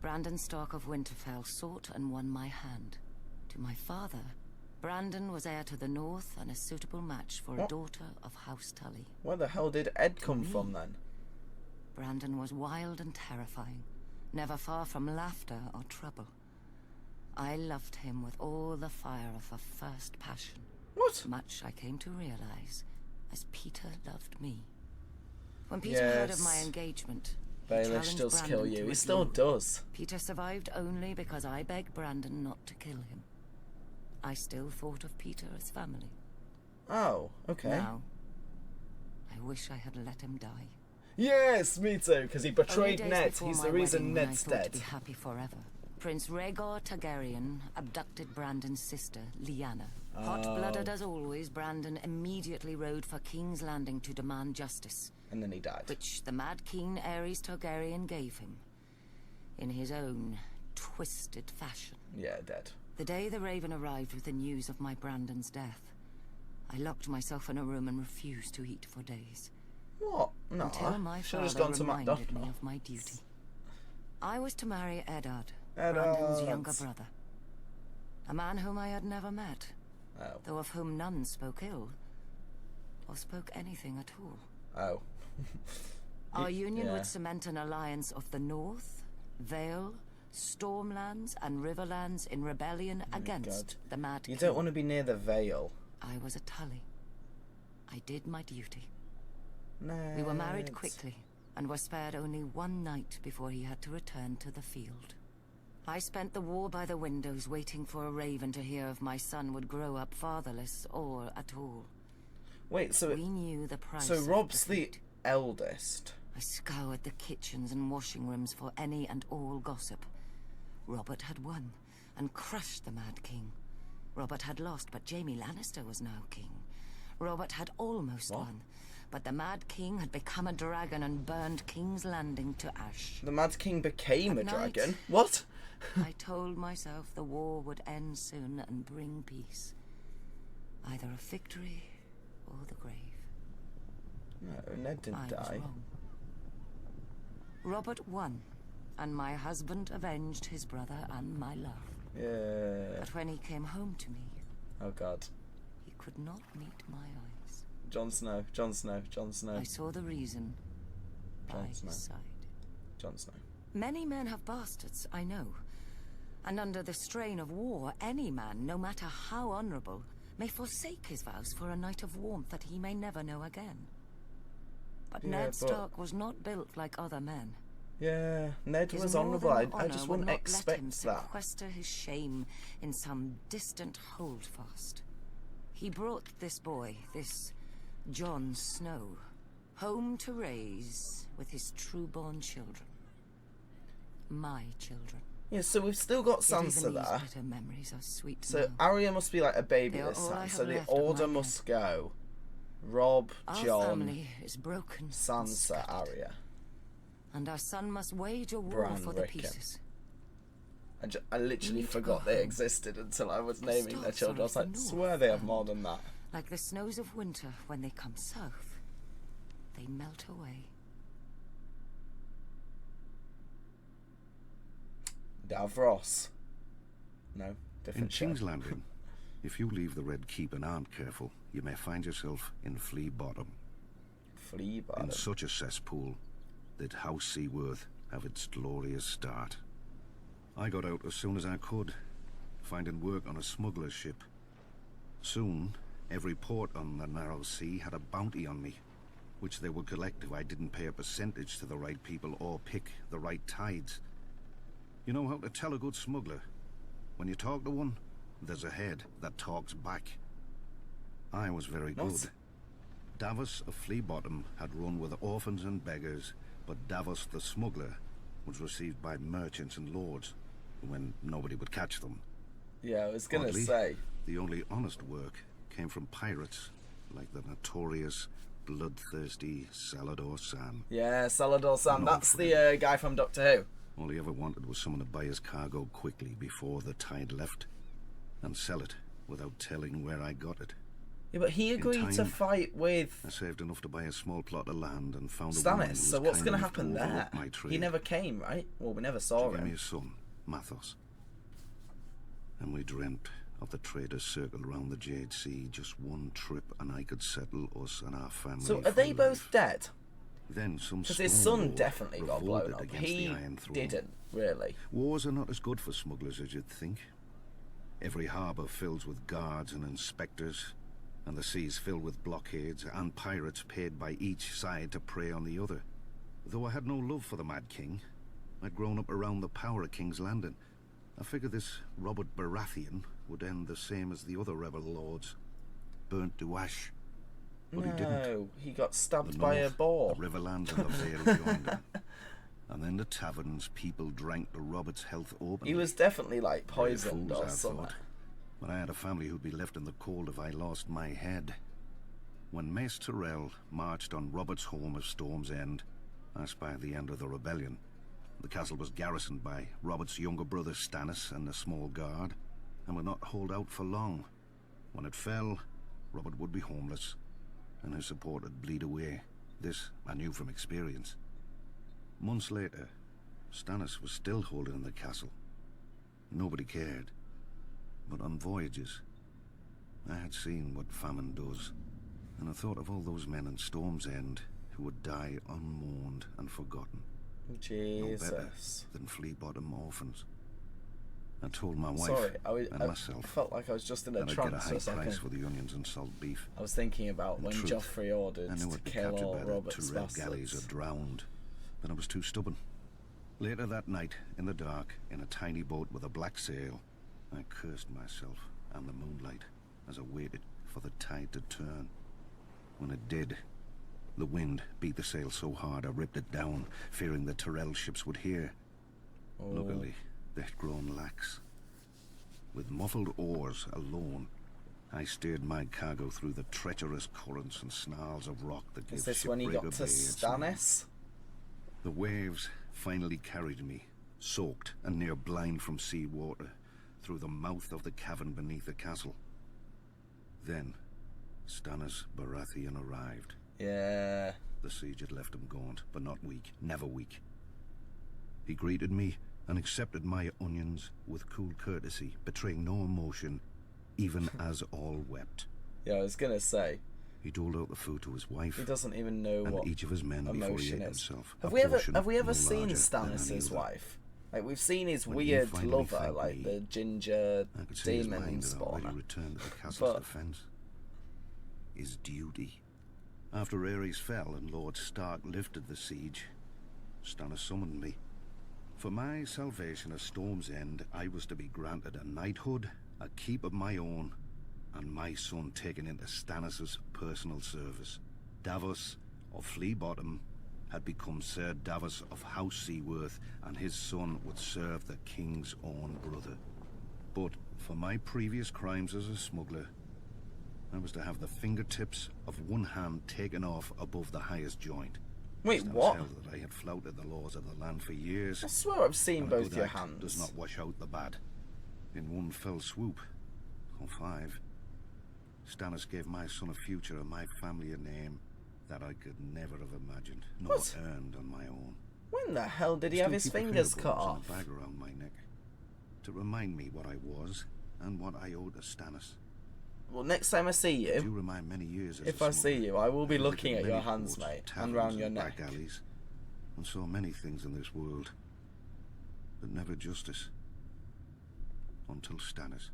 Brandon Stark of Winterfell sought and won my hand. To my father, Brandon was heir to the north and a suitable match for a What? daughter of House Tully. Where the hell did Ed come from then? Brandon was wild and terrifying, never far from laughter or trouble. I loved him with all the fire of a first passion. What? Much I came to realize, as Peter loved me. When Peter heard of my Yes. engagement, he Baelish challenged does kill Brandon you. to He a still duel. does. Peter survived only because I begged Brandon not to kill him. I still thought of Peter as family. Oh, okay. Now, I wish I had let him die. Yes, me too, because he Only betrayed days Ned. before He's my the reason wedding, when Ned's I thought dead. to be happy forever, Prince Rhaegar Targaryen abducted Brandon's sister, Lyanna. Hot-blooded as always, Brandon immediately rode for King's Landing to demand justice, And then he died. which the Mad King Aerys Targaryen gave him, in his own twisted fashion. Yeah, dead. The day the Raven arrived with the news of my Brandon's death, I locked myself in a room and refused to eat for days. What? No, Until my should have just father gone to reminded me McDonald's. of my duty. I was to marry Eddard, Eddard. Brandon's younger brother. A man whom I had never met, Oh. though of whom none spoke ill, or spoke anything at all. Oh. Our union yeah. would cement an alliance of the North, Vale, Stormlands, and Riverlands in rebellion against the Mad You King. don't want to be near the Vale. I was a Tully. I did my duty. No. We were married quickly, and were spared only one night before he had to return to the field. I spent the war by the windows waiting for a raven to hear if my son would grow up fatherless or at all. Wait, so We knew the price so of Rob's the defeat. eldest. I scoured the kitchens and washing rooms for any and all gossip. Robert had won and crushed the Mad King. Robert had lost, but Jaime Lannister was now king. Robert had almost won, but the Mad King had become a dragon and burned King's Landing to ash. The Mad King became At a night. dragon. What? I told myself the war would end soon and bring peace. Either a victory or the grave. No, Ned didn't I was die. wrong. Robert won, and my husband avenged his brother and my love. Yeah. But when he came home to me, Oh God. he could not meet my eyes. Jon Snow. Jon Snow. Jon Snow. I saw the reason by Jon his Snow. side. Jon Snow. Many men have bastards, I know. And under the strain of war, any man, no matter how honorable, may forsake his vows for a night of warmth that he may never know again. But Yeah, Ned but- Stark was not built like other men. Yeah, Ned His was honourable. I northern just honour wouldn't would not let him expect that. sequester his shame in some distant holdfast. He brought this boy, this Jon Snow, home to raise with his true-born children. My children. Yeah, so we've still got Yet even Sansa these there. bitter memories are sweet So now. Arya must be like a baby They are this all I time. have So the left of order my must go. Rob, Our Jon, family is broken and Sansa, scattered, Arya. and our son must wage a war Bran, for the Rickon. pieces. I literally need to forgot go they home. existed until I was naming their Starks children. I was are like, of the swear they have North, more than that. Like the snows of winter when they come south, they melt away. Davros. No, In different King's show. Landing, if you leave the Red Keep and aren't careful, you may find yourself in Flea Bottom, Flea in Bottom. such a cesspool that House Seaworth have its glorious start. I got out as soon as I could, finding work on a smuggler's ship. Soon, every port on the narrow sea had a bounty on me, which they would collect if I didn't pay a percentage to the right people or pick the right tides. You know how to tell a good smuggler? When you talk to one, there's a head that talks back. I was very What? good. Davos of Flea Bottom had run with orphans and beggars, but Davos the smuggler was received by merchants and lords when nobody would catch them. Yeah, I was gonna Oddly, say. the only honest work came from pirates, like the notorious, bloodthirsty Salador Sam. Yeah, Salador Sam. No, That's forget the guy from Doctor Who. All he ever wanted was someone to buy his cargo quickly before the tide left, and sell it without telling where I got it. Yeah, but he agreed to time, fight with I saved enough to buy a small plot of land and found a woman who Stannis. was So what's kind gonna enough to happen there? overlook my trade. He never came, right? Well, we never She saw gave me him. a son, Mathos. And we dreamt of the traders' circle around the Jade Sea. Just one trip and I could settle us and our family So are for they both life. dead? Then some Because his stone son lord definitely got blown revolted up. against He the Iron Throne. didn't, really. Wars are not as good for smugglers as you'd think. Every harbour fills with guards and inspectors, and the seas filled with blockades and pirates paid by each side to prey on the other. Though I had no love for the Mad King, I'd grown up around the power of King's Landing. I figured this Robert Baratheon would end the same as the other rebel lords, burnt to ash. But he didn't. No, he got stabbed The by a north, boar. the Riverlands and the Vale joined him. And then the taverns people drank to Robert's health openly. He was definitely like Brave poisoned fools, or I something. thought. But I had a family who'd be left in the cold if I lost my head. When Mace Tyrell marched on Robert's home of Storm's End, I spied the end of the rebellion. The castle was garrisoned by Robert's younger brother Stannis and a small guard, and would not hold out for long. When it fell, Robert would be homeless, and his support would bleed away. This I knew from experience. Months later, Stannis was still holding the castle. Nobody cared. But on voyages, I had seen what famine does, and I thought of all those men in Storm's End who would die unmourned and forgotten. No better Jesus. than flea-bottom orphans. I told my wife Sorry, and I myself felt like I was just in a that I'd get a trance for high a second. price for the onions and salt beef. I was thinking about In when truth, Joffrey ordered I knew to I'd be kill captured all by the Robert's Tyrell galleys bastards. or drowned, but I was too stubborn. Later that night, in the dark, in a tiny boat with a black sail, I cursed myself and the moonlight as I waited for the tide to turn. When it did, the wind beat the sail so hard I ripped it down, fearing the Tyrell ships would hear. Oh. Luckily, they'd grown lax. With muffled oars alone, I steered my cargo through the treacherous currents and snarls of rock that give Is this when he got Shipbreaker to Bay its name. Stannis? The waves finally carried me, soaked and near blind from sea water, through the mouth of the cavern beneath the castle. Then, Stannis Baratheon arrived. Yeah. The siege had left him gaunt, but not weak, never weak. He greeted me and accepted my onions with cool courtesy, betraying no emotion, even as all wept. Yeah, I was gonna say, He doled out the food to his wife he doesn't even know and what each of his men before he emotion ate is. himself. Have a we ever portion no seen larger than Stannis' any other. wife? Like, we've seen his When he weird finally lover, thanked like me, the ginger I could see his demon mind had already spawner. returned to the castle's But- defense. His duty. After Aerys fell and Lord Stark lifted the siege, Stannis summoned me. For my salvation at Storm's End, I was to be granted a knighthood, a keep of my own, and my son taken into Stannis' personal service. Davos of Flea Bottom had become Sir Davos of House Seaworth, and his son would serve the king's own brother. But for my previous crimes as a smuggler, I was to have the fingertips of one hand taken off above the highest joint. Wait, Stannis what? held that I had flouted the laws of the land for years. I swear I've seen and a both good your act hands. does not wash out the bad. In one fell swoop, or 5, Stannis gave my son a future and my family a name that I could never have imagined, nor What? earned on my own. When the hell did he I have still his keep a fingers finger cut bones off? and a bag around my neck, to remind me what I was and what I owed to Stannis. Well, next time I see Do you, remind many years as if a I see smuggler, you, I will be visited looking at many your hands, ports, mate, and taverns round your back neck. alleys, and saw many things in this world, but never justice. Until Stannis.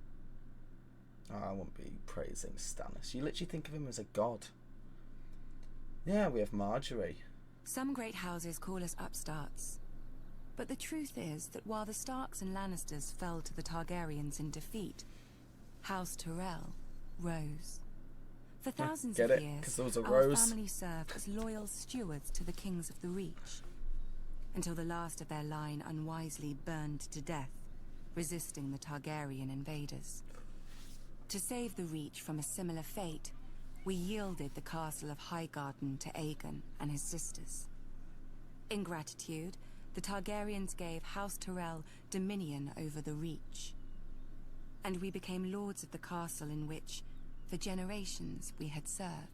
Oh, I won't be praising Stannis. You literally think of him as a god. Yeah, we have Marjorie. Some great houses call us upstarts. But the truth is that while the Starks and Lannisters fell to the Targaryens in defeat, House Tyrell rose. For thousands Get of it? years, 'Cause there was a our rose. family served as loyal stewards to the kings of the Reach, until the last of their line unwisely burned to death, resisting the Targaryen invaders. To save the Reach from a similar fate, we yielded the castle of Highgarden to Aegon and his sisters. In gratitude, the Targaryens gave House Tyrell dominion over the Reach. And we became lords of the castle in which, for generations, we had served.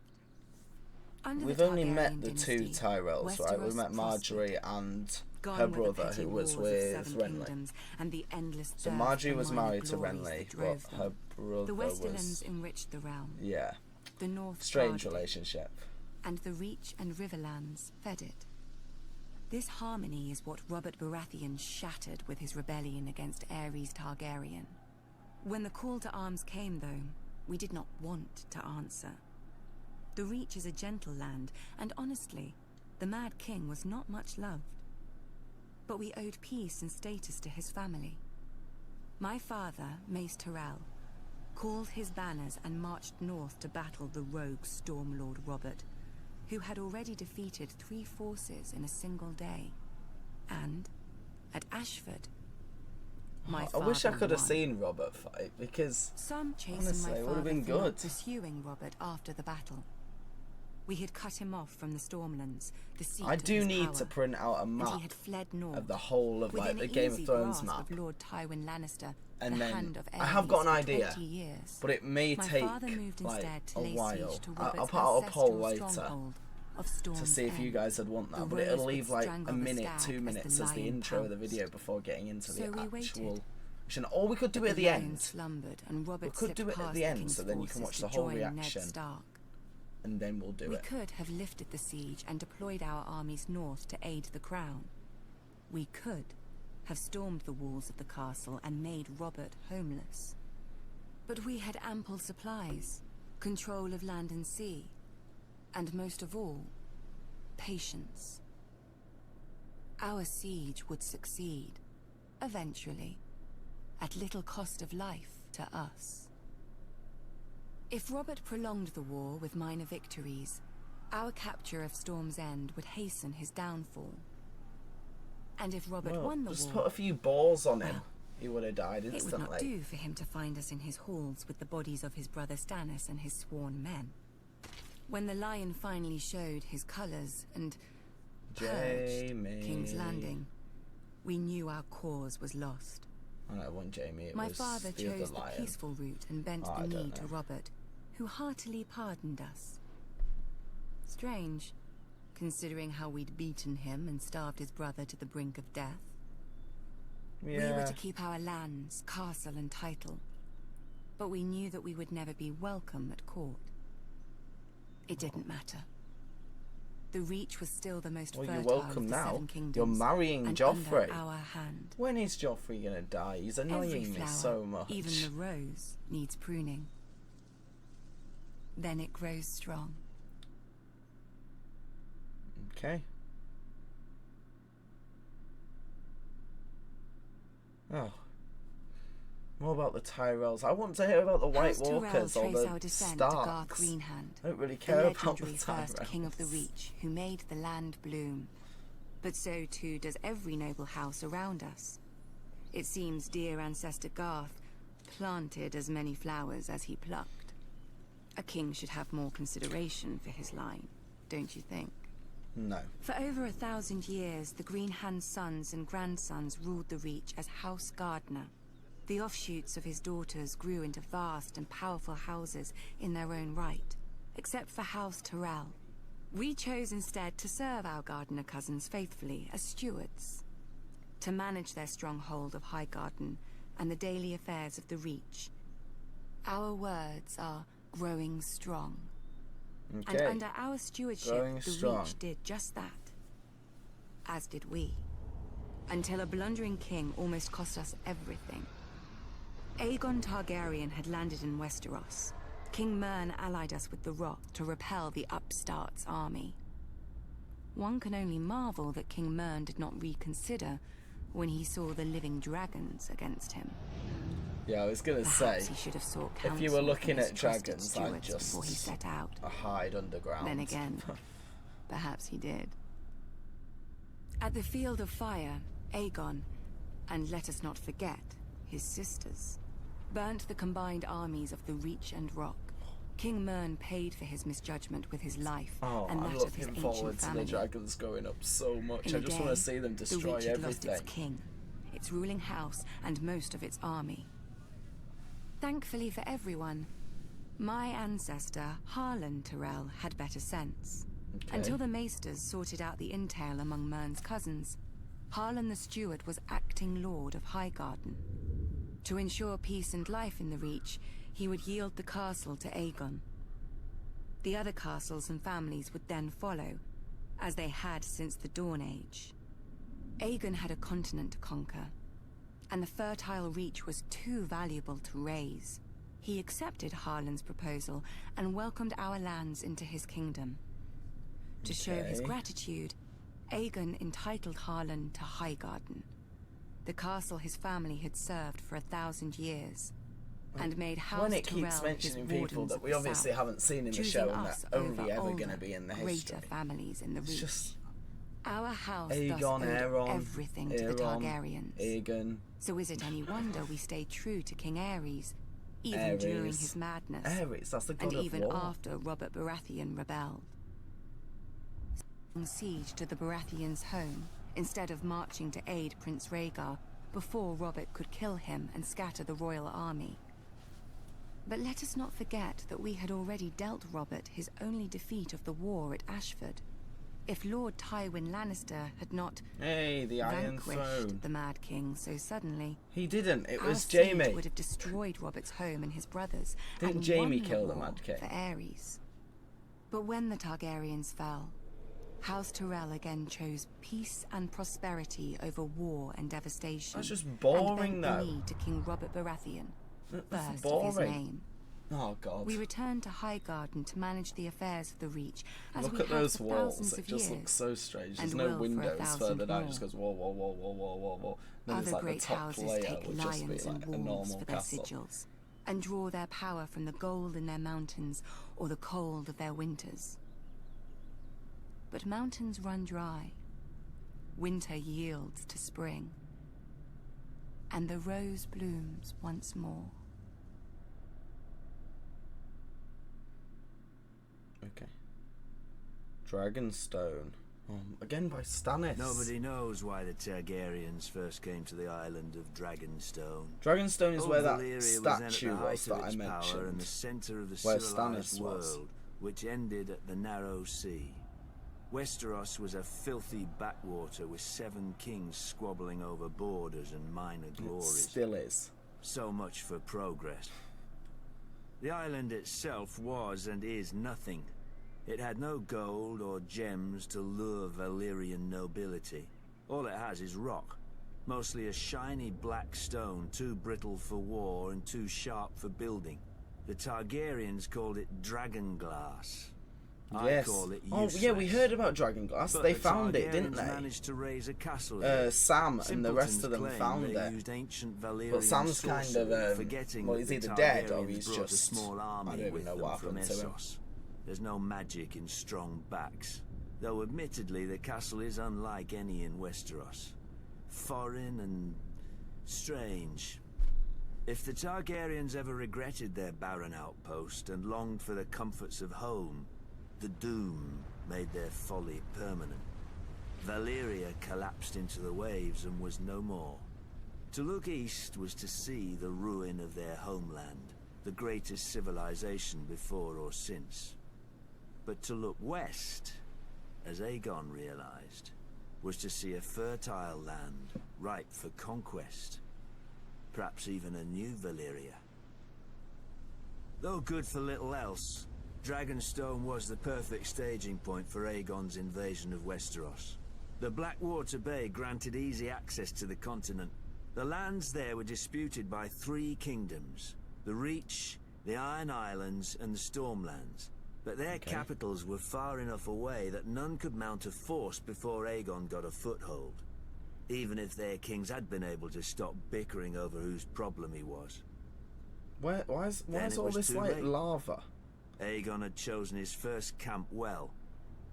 Under We've the only met Targaryen the two dynasty, Tyrells, right? We Westeros met Marjorie prospered, and gone her were the brother, petty who was wars of with Seven Renly. Kingdoms and the endless So thirst Marjorie for was minor married to glories Renly, that but drove her them. brother The Westerlands was... enriched the realm. Yeah. The North Strange guarded it, relationship. and the Reach and Riverlands fed it. This harmony is what Robert Baratheon shattered with his rebellion against Aerys Targaryen. When the call to arms came, though, we did not want to answer. The Reach is a gentle land, and honestly, the Mad King was not much loved. But we owed peace and status to his family. My father, Mace Tyrell, called his banners and marched north to battle the rogue Stormlord Robert, who had already defeated 3 forces in a single day. And, at Ashford, my father I wish I could have won. seen Robert fight, because Some chastened honestly, my it would have father been for not good. pursuing Robert after the battle. We had cut him off from the Stormlands, the seat I of do his need power, to print out a and map he had fled north, of the whole of like within the Game of easy Thrones grasp map, of Lord Tywin Lannister, and the then hand of I have got an Aerys for idea, 20 years. but it may My take father moved like instead to a lay while. siege to I'll Robert's put out a poll ancestral later stronghold of to Storm's see if you End, guys would want that, the but it'll rose leave would like strangle a the minute, stag 2 as the minutes as the lion intro of the pounced. video before getting into So the we actual waited. mission. Or we could do But it at the lion end, slumbered, and we Robert could slipped do it at past the end, King's so then you can watch forces the to whole join Ned reaction, Stark. and then we'll do We it. could have lifted the siege and deployed our armies north to aid the crown. We could have stormed the walls of the castle and made Robert homeless. But we had ample supplies, control of land and sea, and most of all, patience. Our siege would succeed, eventually, at little cost of life to us. If Robert prolonged the war with minor victories, our capture of Storm's End would hasten his downfall. And if Robert Well, won the just war, put a few balls on him, well, he would have died it would instantly. not do for him to find us in his halls with the bodies of his brother Stannis and his sworn men. When the lion finally showed his colours and purged Jaime. King's Landing, we knew our cause was lost. I know, it wasn't Jamie, it My was father the chose other the lion. peaceful route and bent I the don't knee to know. Robert, who heartily pardoned us. Strange, considering how we'd beaten him and starved his brother to the brink of death. We were Yeah, to keep our lands, castle and title, but we knew that we would never be welcome at court. It didn't matter. The Reach was still the most well, fertile you're welcome of the now. Seven Kingdoms, You're marrying and Joffrey. under our hand. When is Joffrey gonna die? He's Every annoying me flower, so much. even the rose, needs pruning. Then it grows strong. Okay. Oh. More about the Tyrells. I want to hear about the White House Tyrell Walkers or trace our the descent to Garth Starks. Greenhand, I don't really the care about the legendary first king of the Tyrells. Reach, who made the land bloom. But so too does every noble house around us. It seems dear ancestor Garth planted as many flowers as he plucked. A king should have more consideration for his line, don't you think? No. For over 1,000 years, the Greenhand sons and grandsons ruled the Reach as House Gardner. The offshoots of his daughters grew into vast and powerful houses in their own right, except for House Tyrell. We chose instead to serve our Gardner cousins faithfully as stewards, to manage their stronghold of Highgarden and the daily affairs of the Reach. Our words are growing strong. Okay. And under our stewardship, Growing the strong. Reach did just that. As did we. Until a blundering king almost cost us everything. Aegon Targaryen had landed in Westeros. King Mern allied us with the Rock to repel the upstart's army. One can only marvel that King Mern did not reconsider when he saw the living dragons against him. Yeah, I was gonna Perhaps say, he should have sought if you counsel were from looking his at trusted dragons, I'd stewards just before he set out. hide underground. Then again, perhaps he did. At the Field of Fire, Aegon, and let us not forget, his sisters, burnt the combined armies of the Reach and Rock. King Mern paid for his misjudgment with his life Oh, and I'm that of his looking forward ancient to family. the dragons going up so much. In I a just want to day, see them the destroy Reach had lost its everything. king, its ruling house, and most of its army. Thankfully for everyone, my ancestor, Harlan Tyrell, had better sense. Okay. Until the Maesters sorted out the intel among Mern's cousins, Harlan the Steward was acting Lord of Highgarden. To ensure peace and life in the Reach, he would yield the castle to Aegon. The other castles and families would then follow, as they had since the Dawn Age. Aegon had a continent to conquer, and the fertile reach was too valuable to raze. He accepted Harlan's proposal and welcomed our lands into his kingdom. To show his gratitude, Aegon entitled Harlan to Highgarden, the castle his family had served for 1,000 years, and made House When it Tyrell keeps mentioning his people wardens that of we the obviously South, haven't seen in the choosing show and us that only over ever going to older, be in the greater history. families in the It's Reach. just Our house Aegon, thus owed Aeron, everything to the Aeron, Targaryens. Aegon, So is it any wonder we stayed true to King Aerys, even during Aerys. his madness, Aerys, that's the god and of even war. after Robert Baratheon rebelled? Siege to the Baratheons' home, instead of marching to aid Prince Rhaegar before Robert could kill him and scatter the royal army. But let us not forget that we had already dealt Robert his only defeat of the war at Ashford. If Lord Tywin Lannister had not Hey, the Iron vanquished Throne. the Mad King so suddenly, He didn't. It our was siege Jaime. would have destroyed Robert's home and his brothers, Didn't and Jaime won kill the war Mad King? for Aerys. But when the Targaryens fell, House Tyrell again chose peace and prosperity over war and devastation. That's just and boring, bent the though. knee to King Robert Baratheon, That's first of his boring. name. Oh god. We returned to Highgarden to manage the affairs of the Reach, as Look we at had those for walls. thousands It of just years. looks so strange. There's and no will for windows 1,000 further down. It more. just goes whoa, whoa, whoa, whoa, whoa, whoa, whoa. Then Other it's like great the top houses layer take would just be lions like and a wolves normal for their castle. sigils, and draw their power from the gold in their mountains or the cold of their winters. But mountains run dry. Winter yields to spring. And the rose blooms once more. Okay. Dragonstone. Again by Stannis. Nobody knows why the Targaryens first came to the island of Dragonstone. Dragonstone is Old where that Valyria was then at statue the height was of that I its power and mentioned. the center of the Where civilized Stannis was. world, which ended at the Narrow Sea. Westeros was a filthy backwater with 7 kings squabbling over borders and minor It glories. still is. So much for progress. The island itself was and is nothing. It had no gold or gems to lure Valyrian nobility. All it has is rock. Mostly a shiny black stone, too brittle for war and too sharp for building. The Targaryens called it dragonglass. Yes. I call it oh useless. yeah, we heard about Dragonglass. But They the found it, didn't Targaryens they? managed to raise a castle here. Sam and the rest of them Simpletons found claim they it. used ancient Valyrian But Sam's kind sorcery, of forgetting well, that he's the either dead or Targaryens he's brought just a small army I don't even with know them what from happened to him. Essos. There's no magic in strong backs, though admittedly the castle is unlike any in Westeros. Foreign and strange. If the Targaryens ever regretted their barren outpost and longed for the comforts of home, the doom made their folly permanent. Valyria collapsed into the waves and was no more. To look east was to see the ruin of their homeland, the greatest civilization before or since. But to look west, as Aegon realized, was to see a fertile land ripe for conquest. Perhaps even a new Valyria. Though good for little else, Dragonstone was the perfect staging point for Aegon's invasion of Westeros. The Blackwater Bay granted easy access to the continent. The lands there were disputed by 3 kingdoms: the Reach, the Iron Islands, and the Stormlands. But their capitals were far enough away that none could mount a force before Aegon got a foothold, even if their kings had been able to stop bickering over whose problem he was. Why Then is it all was this too like late. lava? Aegon had chosen his first camp well,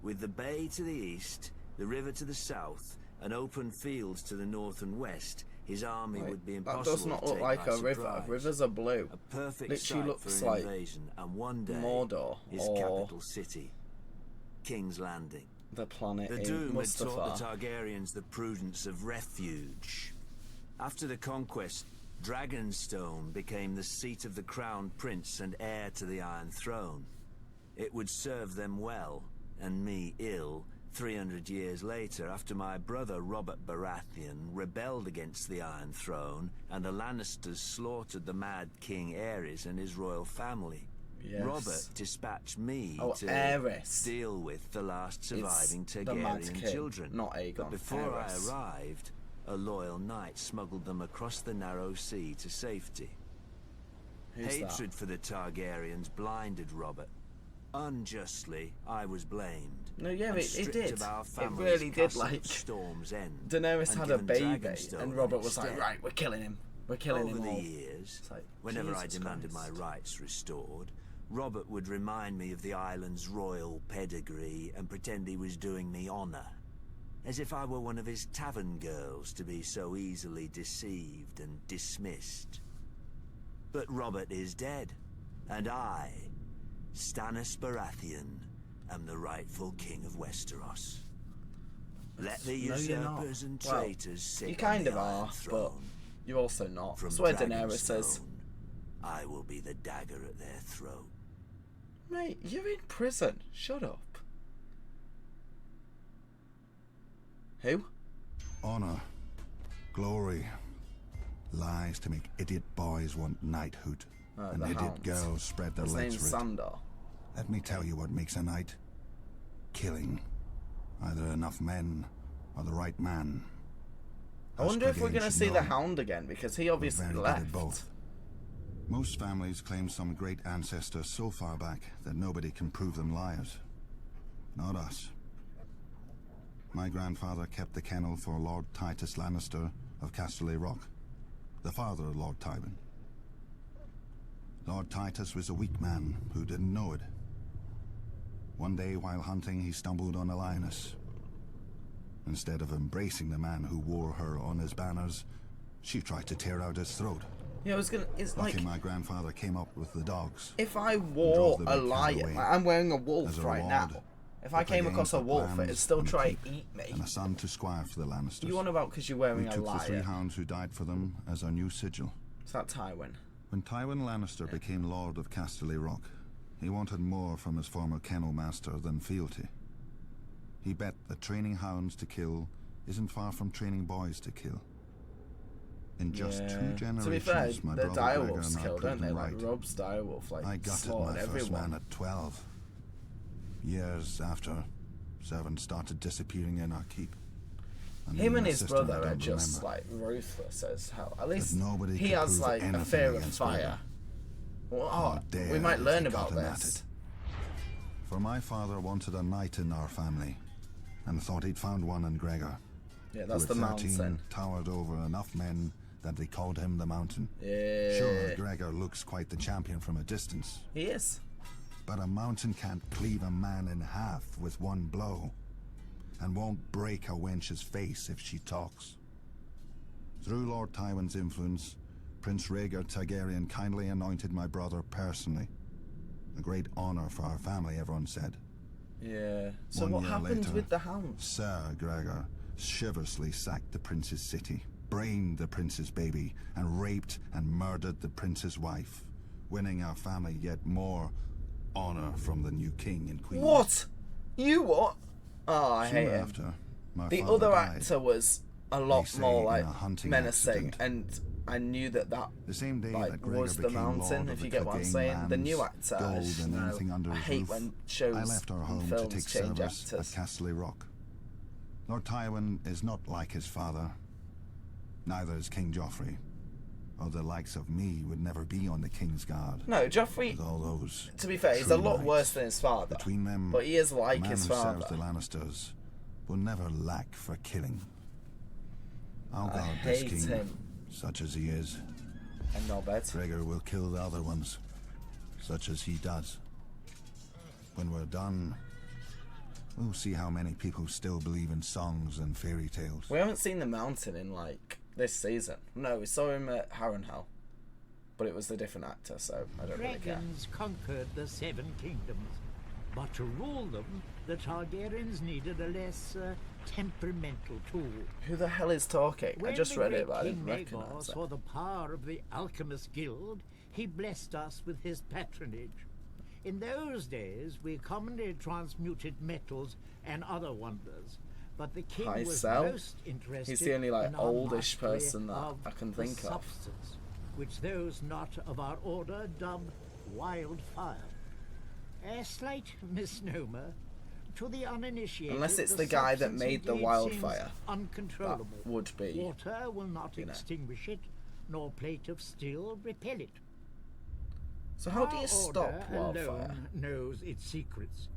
with the bay to the east, the river to the south, and open fields to the north and west. His army Like, would be that impossible does not to look take like by a river. surprise. Rivers are blue. A perfect Literally site looks for an like invasion, and one day Mordor his or capital city, King's Landing. the planet The in Doom had taught the Mustafar. Targaryens the prudence of refuge. After the conquest, Dragonstone became the seat of the crown prince and heir to the Iron Throne. It would serve them well, and me ill, 300 years later, after my brother Robert Baratheon rebelled against the Iron Throne and the Lannisters slaughtered the Mad King Aerys and his royal family. Yes. Robert dispatched me to Aerys. deal with the last surviving It's the Mad Targaryen King, children. not Aegon. But before Aerys. I arrived, a loyal knight smuggled them across the narrow sea to safety. Who's Hatred that? for the Targaryens blinded Robert. Unjustly, I was blamed. No, yeah, and it stripped did. of our It family's really did, castle like, at Storm's End. Daenerys and had a given baby, Dragonstone and Robert was instead. like, right, we're killing him. We're killing Over him the all. years, It's like, whenever I Jesus demanded Christ. my rights restored, Robert would remind me of the island's royal pedigree and pretend he was doing me honor. As if I were one of his tavern girls to be so easily deceived and dismissed. But Robert is dead, and I, Stannis Baratheon, am the rightful king of Westeros. Let the No, you're not. usurpers and Well, traitors sit you kind on of the Iron are, but Throne. you're also not. From That's where Daenerys says, Dragonstone, I will be the dagger at their throat. mate, you're in prison. Shut up. Who? Honor, glory, lies to make idiot boys want knighthood, and the idiot Hound. girls spread their His legs name's for it. Sandor. Let me tell you what makes a knight. Killing. Either enough men or the right man. I wonder if we're Clegane going to should see the know. Hound again, because he We're obviously very good left. at both. Most families claim some great ancestor so far back that nobody can prove them liars. Not us. My grandfather kept the kennel for Lord Titus Lannister of Casterly Rock, the father of Lord Tywin. Lord Titus was a weak man who didn't know it. One day while hunting, he stumbled on a lioness. Instead of embracing the man who wore her on his banners, she tried to tear out his throat. Yeah, I was gonna. It's Lucky like my grandfather came up with the dogs. if I wore the a big cat lion, away. like, I'm wearing a As wolf a right now. reward, If I the came Clegane across a took wolf, it'd lands still and a try keep to eat me. and a son to squire for the Lannisters. You on about because you're wearing We a took the 3 lion? hounds who died for them as our new sigil. Is that Tywin? When Tywin Lannister became Lord of Casterly Rock, he wanted more from his former kennel master than fealty. He bet that training hounds to kill isn't far from training boys to kill. In just 2 generations, To be fair, my the brother direwolves Gregor and I kill, don't proved they? him Like right. Rob's direwolf, like I gutted slaughtered my first everyone. man at 12. Years after, servants started disappearing in our keep. Him even and my his sister I brother are don't just remember. like ruthless as hell. At least nobody he could has prove like a anything fear of against fire. Gregor. Well, How dare we might they learn cut about him at this. it. For my father wanted a knight in our family, and thought he'd found one in Gregor. Yeah, that's who the at 13 mountain. towered over enough men that they called him the Mountain. Yeah, Sure, Gregor looks quite the champion from a distance, he is. but a mountain can't cleave a man in half with one blow, and won't break a wench's face if she talks. Through Lord Tywin's influence, Prince Rhaegar Targaryen kindly anointed my brother personally. A great honor for our family, everyone said. Yeah. So 1 what year happened later, with the hounds? Sir Gregor chivalrously sacked the prince's city, brained the prince's baby, and raped and murdered the prince's wife, winning our family yet more honor from the new king and queen. What? You what? Oh, I Soon hate him. after, my The father other died. actor was a They lot say more in like a hunting menacing, accident. and I knew that The same day like that Gregor was the became mountain. Lord If of you the get what I'm Clegane saying, the new lands, actor. I gold just and know- anything under I his hate roof, when shows I left our and home to films take change service at actors. Casterly Rock. Lord Tywin is not like his father. Neither is King Joffrey. Or the likes of me would never be on the King's Guard. No, Joffrey. With all those To be fair, he's a true lot knights. worse than his father. Between them, But he is the like man his who serves father. the Lannisters will never lack for killing. I'll I guard this hate king, him. such as he is. And no bet. Gregor will kill the other ones, such as he does. When we're done, we'll see how many people still believe in songs and fairy tales. We haven't seen the mountain in like this season. No, we saw him at Harrenhal, but it was a different actor, so I don't really care. Dragons conquered the 7 kingdoms, but to rule them, the Targaryens needed a less temperamental tool. Who the hell is talking? I When just the read it, great but I didn't King recognize Maegor it. saw the power of the Alchemist Guild, he blessed us with his patronage. In those days, we commonly transmuted metals and other wonders, but the king Hi, was Sel. most interested He's the only like in our oldish mastery person that of I can the think of. substance, which those not of our order dub wildfire. A slight misnomer. To the uninitiated, Unless it's the guy that substance made the indeed wildfire. seems uncontrollable. That would be, Water will not you know. extinguish it, nor plate of steel repel it. So how do you Our stop order wildfire? alone knows its secrets.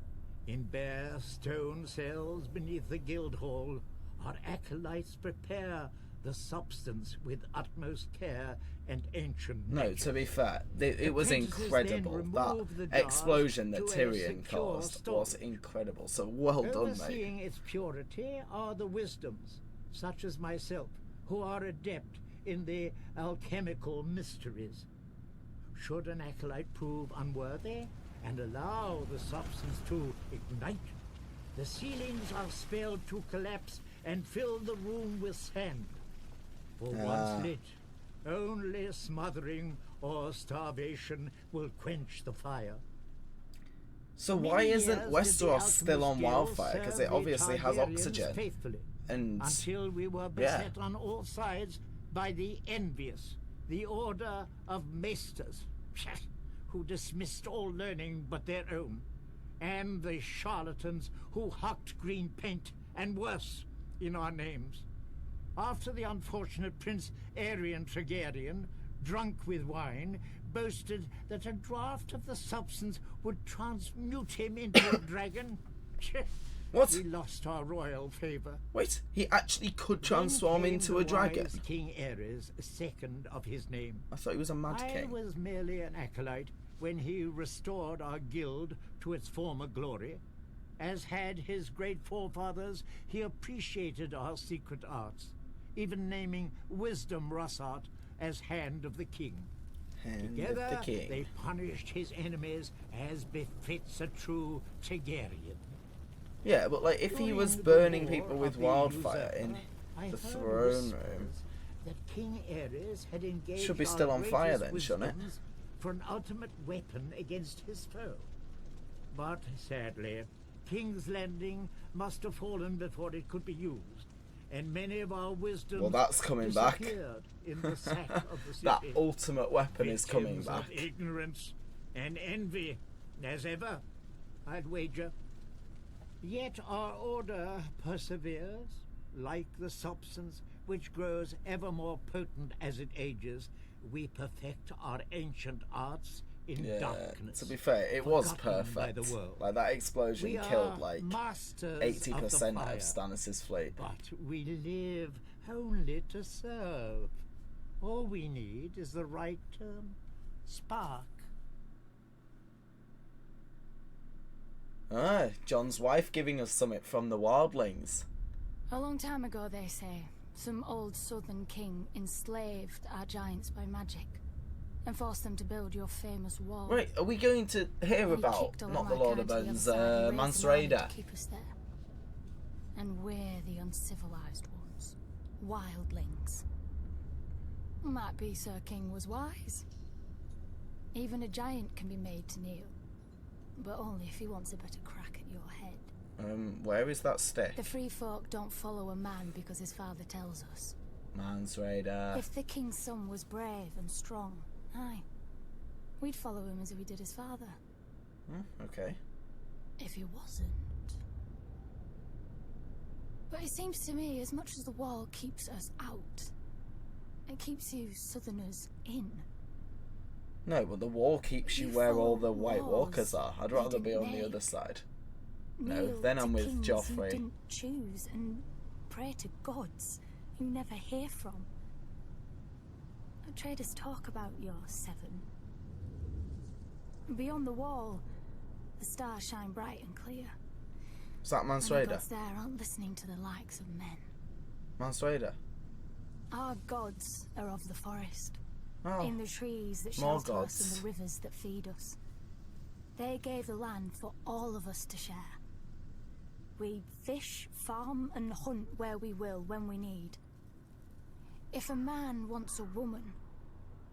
In bare stone cells beneath the guild hall, our acolytes prepare the substance with utmost care and ancient No, nature. to be fair, it was Apprentices incredible. then That remove the jars explosion that to a Tyrion secure caused storage. was incredible. So well done, mate. Overseeing its purity are the wisdoms, such as myself, who are adept in the alchemical mysteries. Should an acolyte prove unworthy and allow the substance to ignite, the ceilings are spelled to collapse and fill the room with sand. For once lit, only smothering or starvation will quench the fire. So Many why isn't years did the Westeros still on Alchemist Guild wildfire? Because serve it the obviously has Targaryens oxygen. faithfully, And until we were yeah. beset on all sides by the envious, the Order of Maesters, who dismissed all learning but their own, and the charlatans who hucked green paint and worse in our names. After the unfortunate Prince Aerion Targaryen, drunk with wine, boasted that a draught of the substance would transmute him into a dragon. What? We lost our royal favor. Wait, he actually could Then transform came into the a dragon? wise King Aerys, second of his name. I thought he was a mad I king. was merely an acolyte when he restored our guild to its former glory. As had his great forefathers, he appreciated our secret arts, even naming Wisdom Rossart as Hand of the King. Hand Together, of the king. they punished his enemies as befits a true Targaryen. Yeah, but like if he was During the burning War people of with the wildfire Usurper, in I the heard throne room, whispers that King Aerys had engaged should be our still on fire greatest then, shouldn't it? wisdoms for an ultimate weapon against his foe. But sadly, King's Landing must have fallen before it could be used, and many of our wisdoms well, that's coming back. disappeared in the sack of the city. That ultimate weapon is coming Victims of back. ignorance and envy, as ever, I'd wager. Yet our order perseveres, like the substance which grows ever more potent as it ages. We perfect our ancient arts in Yeah, darkness. to be fair, it was forgotten by perfect. the world. Like that explosion We killed are like masters 80% of of the Stannis' fleet. But we live only to serve. All we need is the right spark. Ah, John's wife giving us something from the wildlings. A long time ago, they say, some old southern king enslaved our giants by magic and forced them to build your famous wall. Right, are we going to hear And he about, kicked all not the my Lord kind of to the other Bones, side and raised Mance an army Raider? to keep us there. And we're the uncivilized ones. Wildlings. Might be Sir King was wise. Even a giant can be made to kneel. But only if he wants a better crack at your head. Where is that stick? The free folk don't follow a man because his father tells us. Mance Raider. If the king's son was brave and strong, aye, we'd follow him as we did his father. Okay. If he wasn't. But it seems to me, as much as the wall keeps us out, it keeps you southerners in. No, but the wall keeps you You where all fought the White wars Walkers are. I'd you rather be didn't on the make. other side. No, Kneel then I'm to with kings you Joffrey. didn't choose, and pray to gods you never hear from. Traders talk about your seven. Beyond the wall, the stars shine bright and clear. Is that Mance And the Raider? gods there aren't listening to the likes of men. Mance Raider? Our gods are of the forest. Oh, In the trees that more shelter us and gods. the rivers that feed us. They gave the land for all of us to share. We fish, farm, and hunt where we will, when we need. If a man wants a woman,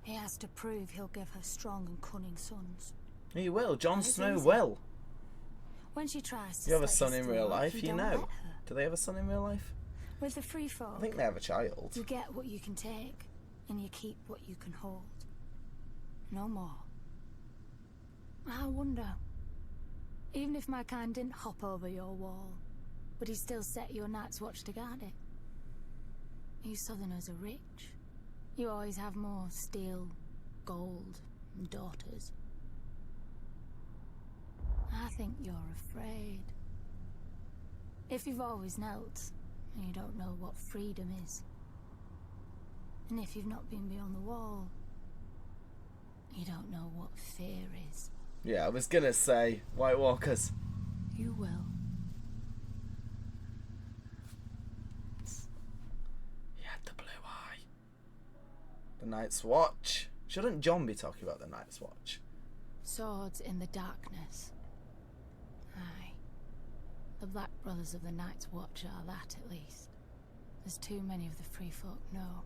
he has to prove he'll give her strong and cunning sons. He will. Jon That is Snow easy. will. When she tries to You have a set son in history real up, life, you don't know. let her. Do they have a son in real life? With the free folk, I think they have a child. you get what you can take, and you keep what you can hold. No more. I wonder, Even if my kind didn't hop over your wall, but he still set your Night's Watch to guard it. You Southerners are rich. You always have more steel, gold, and daughters. I think you're afraid. If you've always knelt, you don't know what freedom is. And if you've not been beyond the wall, you don't know what fear is. Yeah, I was gonna say, White Walkers. You will. He had the blue eye. The Night's Watch. Shouldn't John be talking about the Night's Watch? Swords in the darkness. Aye. The Black Brothers of the Night's Watch are that, at least. As too many of the free folk know.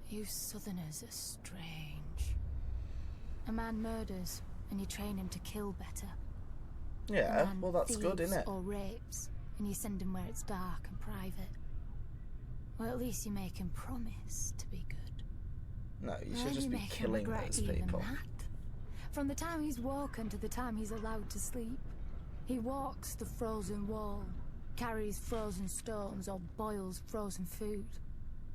You Southerners are strange. A man murders, and you train him to kill better. Yeah, well that's good, isn't it? Or rapes, and you send him where it's dark and private. Well, at least you make him promise to be good. No, you should just be killing those people. That. From the time he's woken to the time he's allowed to sleep, he walks the frozen wall, carries frozen stones, or boils frozen food.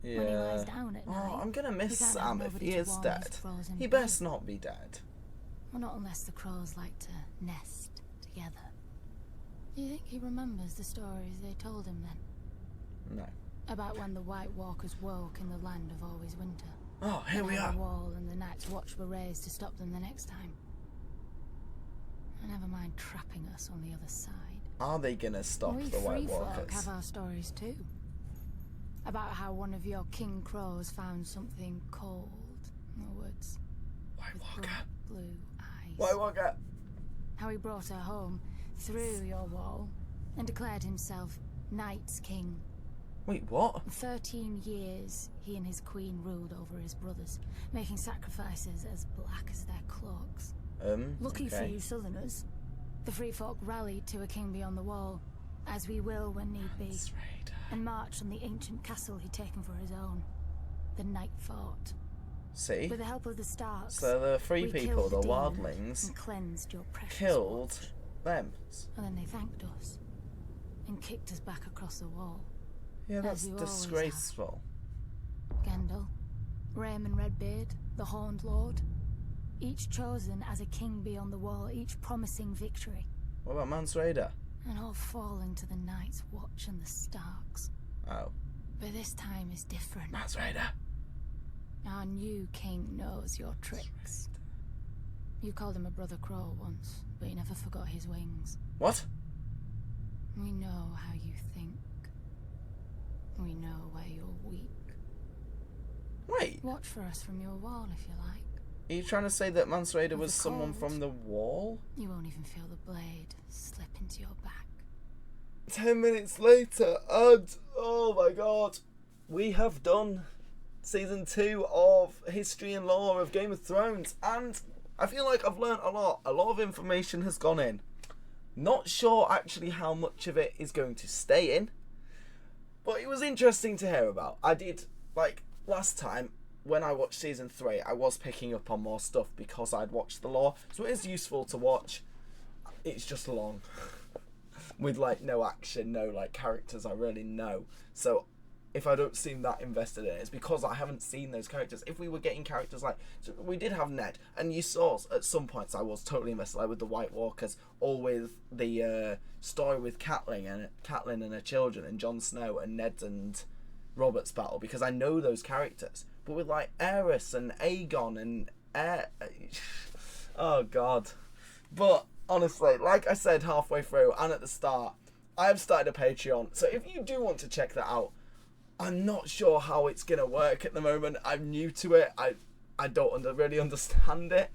Yeah. When he lies down at night, I'm gonna miss he can't Sam have if nobody he to is warm his dead. frozen He blood. best not be dead. Well, not unless the crows like to nest together. Do you think he remembers the stories they told him then? No. About when the White Walkers woke in the land of Always Winter. Oh, here and we how are. The wall and the Night's Watch were raised to stop them the next time. And never mind trapping us on the other side. Are they gonna stop We the White free folk Walkers? have our stories too. About how one of your king crows found something cold in the woods. White with Walker. bright blue eyes. White Walker. How he brought her home through your wall and declared himself Night's King. Wait, what? 13 years he and his queen ruled over his brothers, making sacrifices as black as their cloaks. Lucky for okay. you Southerners, the free folk rallied to a king beyond the wall, as we will when need be, and marched on the ancient castle he'd taken for his own, the Night Fort. See? With the help of the Starks, So the free we people, killed the demon wildlings, and cleansed your precious killed watch. them. And then they thanked us and kicked us back across the wall. Yeah, As that's you always disgraceful. Gendel, Raymond Redbeard, the Horned Lord, each chosen as a king beyond the wall, each promising victory, What about Mance Rayder? and all falling to the Night's Watch and the Starks. Oh. But this time is different. Mance Rayder. Our new king knows your tricks. You called him a brother crow once, but you never forgot his wings. What? We know how you think. We know where you're weak. Wait. Watch for us from your wall if you like. Are you trying to say that Mance Rayder With was the someone cold. from the wall? You won't even feel the blade slip into your back. 10 minutes later, and oh my god, we have done season 2 of History and Lore of Game of Thrones, and I feel like I've learnt a lot. A lot of information has gone in. Not sure actually how much of it is going to stay in, but it was interesting to hear about. I did, like, last time when I watched season 3, I was picking up on more stuff because I'd watched the lore, so it is useful to watch. It's just long. With, like, no action, no, like, characters I really know. So if I don't seem that invested in it, it's because I haven't seen those characters. If we were getting characters like... So we did have Ned, and you saw at some points I was totally invested, like with the White Walkers, or with the story with Catelyn and her children, and Jon Snow, and Ned and Robert's battle, because I know those characters. But with, like, Aerys and Aegon and... oh, God. But... honestly, like I said halfway through and at the start, I have started a Patreon. So if you do want to check that out, I'm not sure how it's going to work at the moment. I'm new to it. I don't really understand it.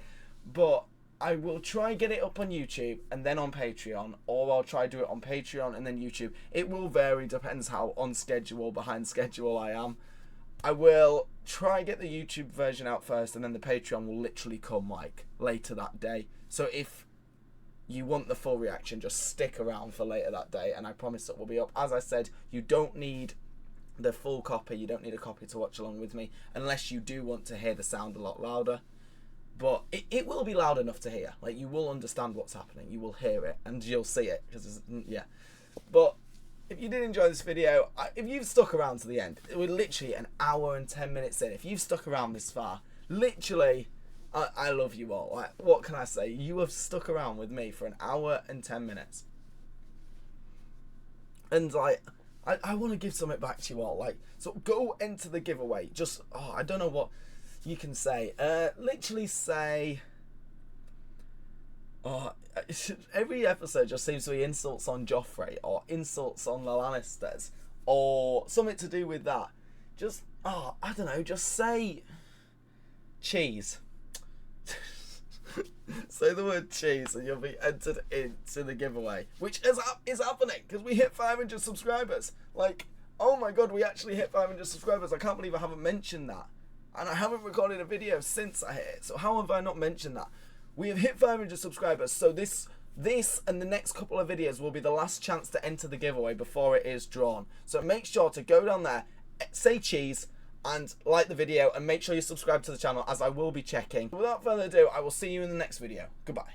But I will try get it up on YouTube and then on Patreon. Or I'll try do it on Patreon and then YouTube. It will vary, depends how on schedule, behind schedule I am. I will try get the YouTube version out first, and then the Patreon will literally come, like, later that day. So if you want the full reaction, just stick around for later that day, and I promise it will be up. As I said, you don't need the full copy, you don't need a copy to watch along with me, unless you do want to hear the sound a lot louder. but it will be loud enough to hear. Like, you will understand what's happening. You will hear it, and you'll see it. Yeah. But if you did enjoy this video, if you've stuck around to the end, we're literally an hour and 10 minutes in. If you've stuck around this far, literally, I love you all. Like, what can I say? You have stuck around with me for an hour and 10 minutes. And, like, I want to give something back to you all. Like, so go into the giveaway. Just, I don't know what you can say. Literally say... every episode just seems to be insults on Joffrey or insults on the Lannisters or something to do with that. Just, I don't know, just say cheese. Say the word cheese and you'll be entered into the giveaway, which is happening because we hit 500 subscribers. Like, oh my god, we actually hit 500 subscribers. I can't believe I haven't mentioned that. And I haven't recorded a video since I hit it. So how have I not mentioned that? We have hit 500 subscribers, so this and the next couple of videos will be the last chance to enter the giveaway before it is drawn. So make sure to go down there, say cheese, and like the video, and make sure you subscribe to the channel, as I will be checking. Without further ado, I will see you in the next video. Goodbye.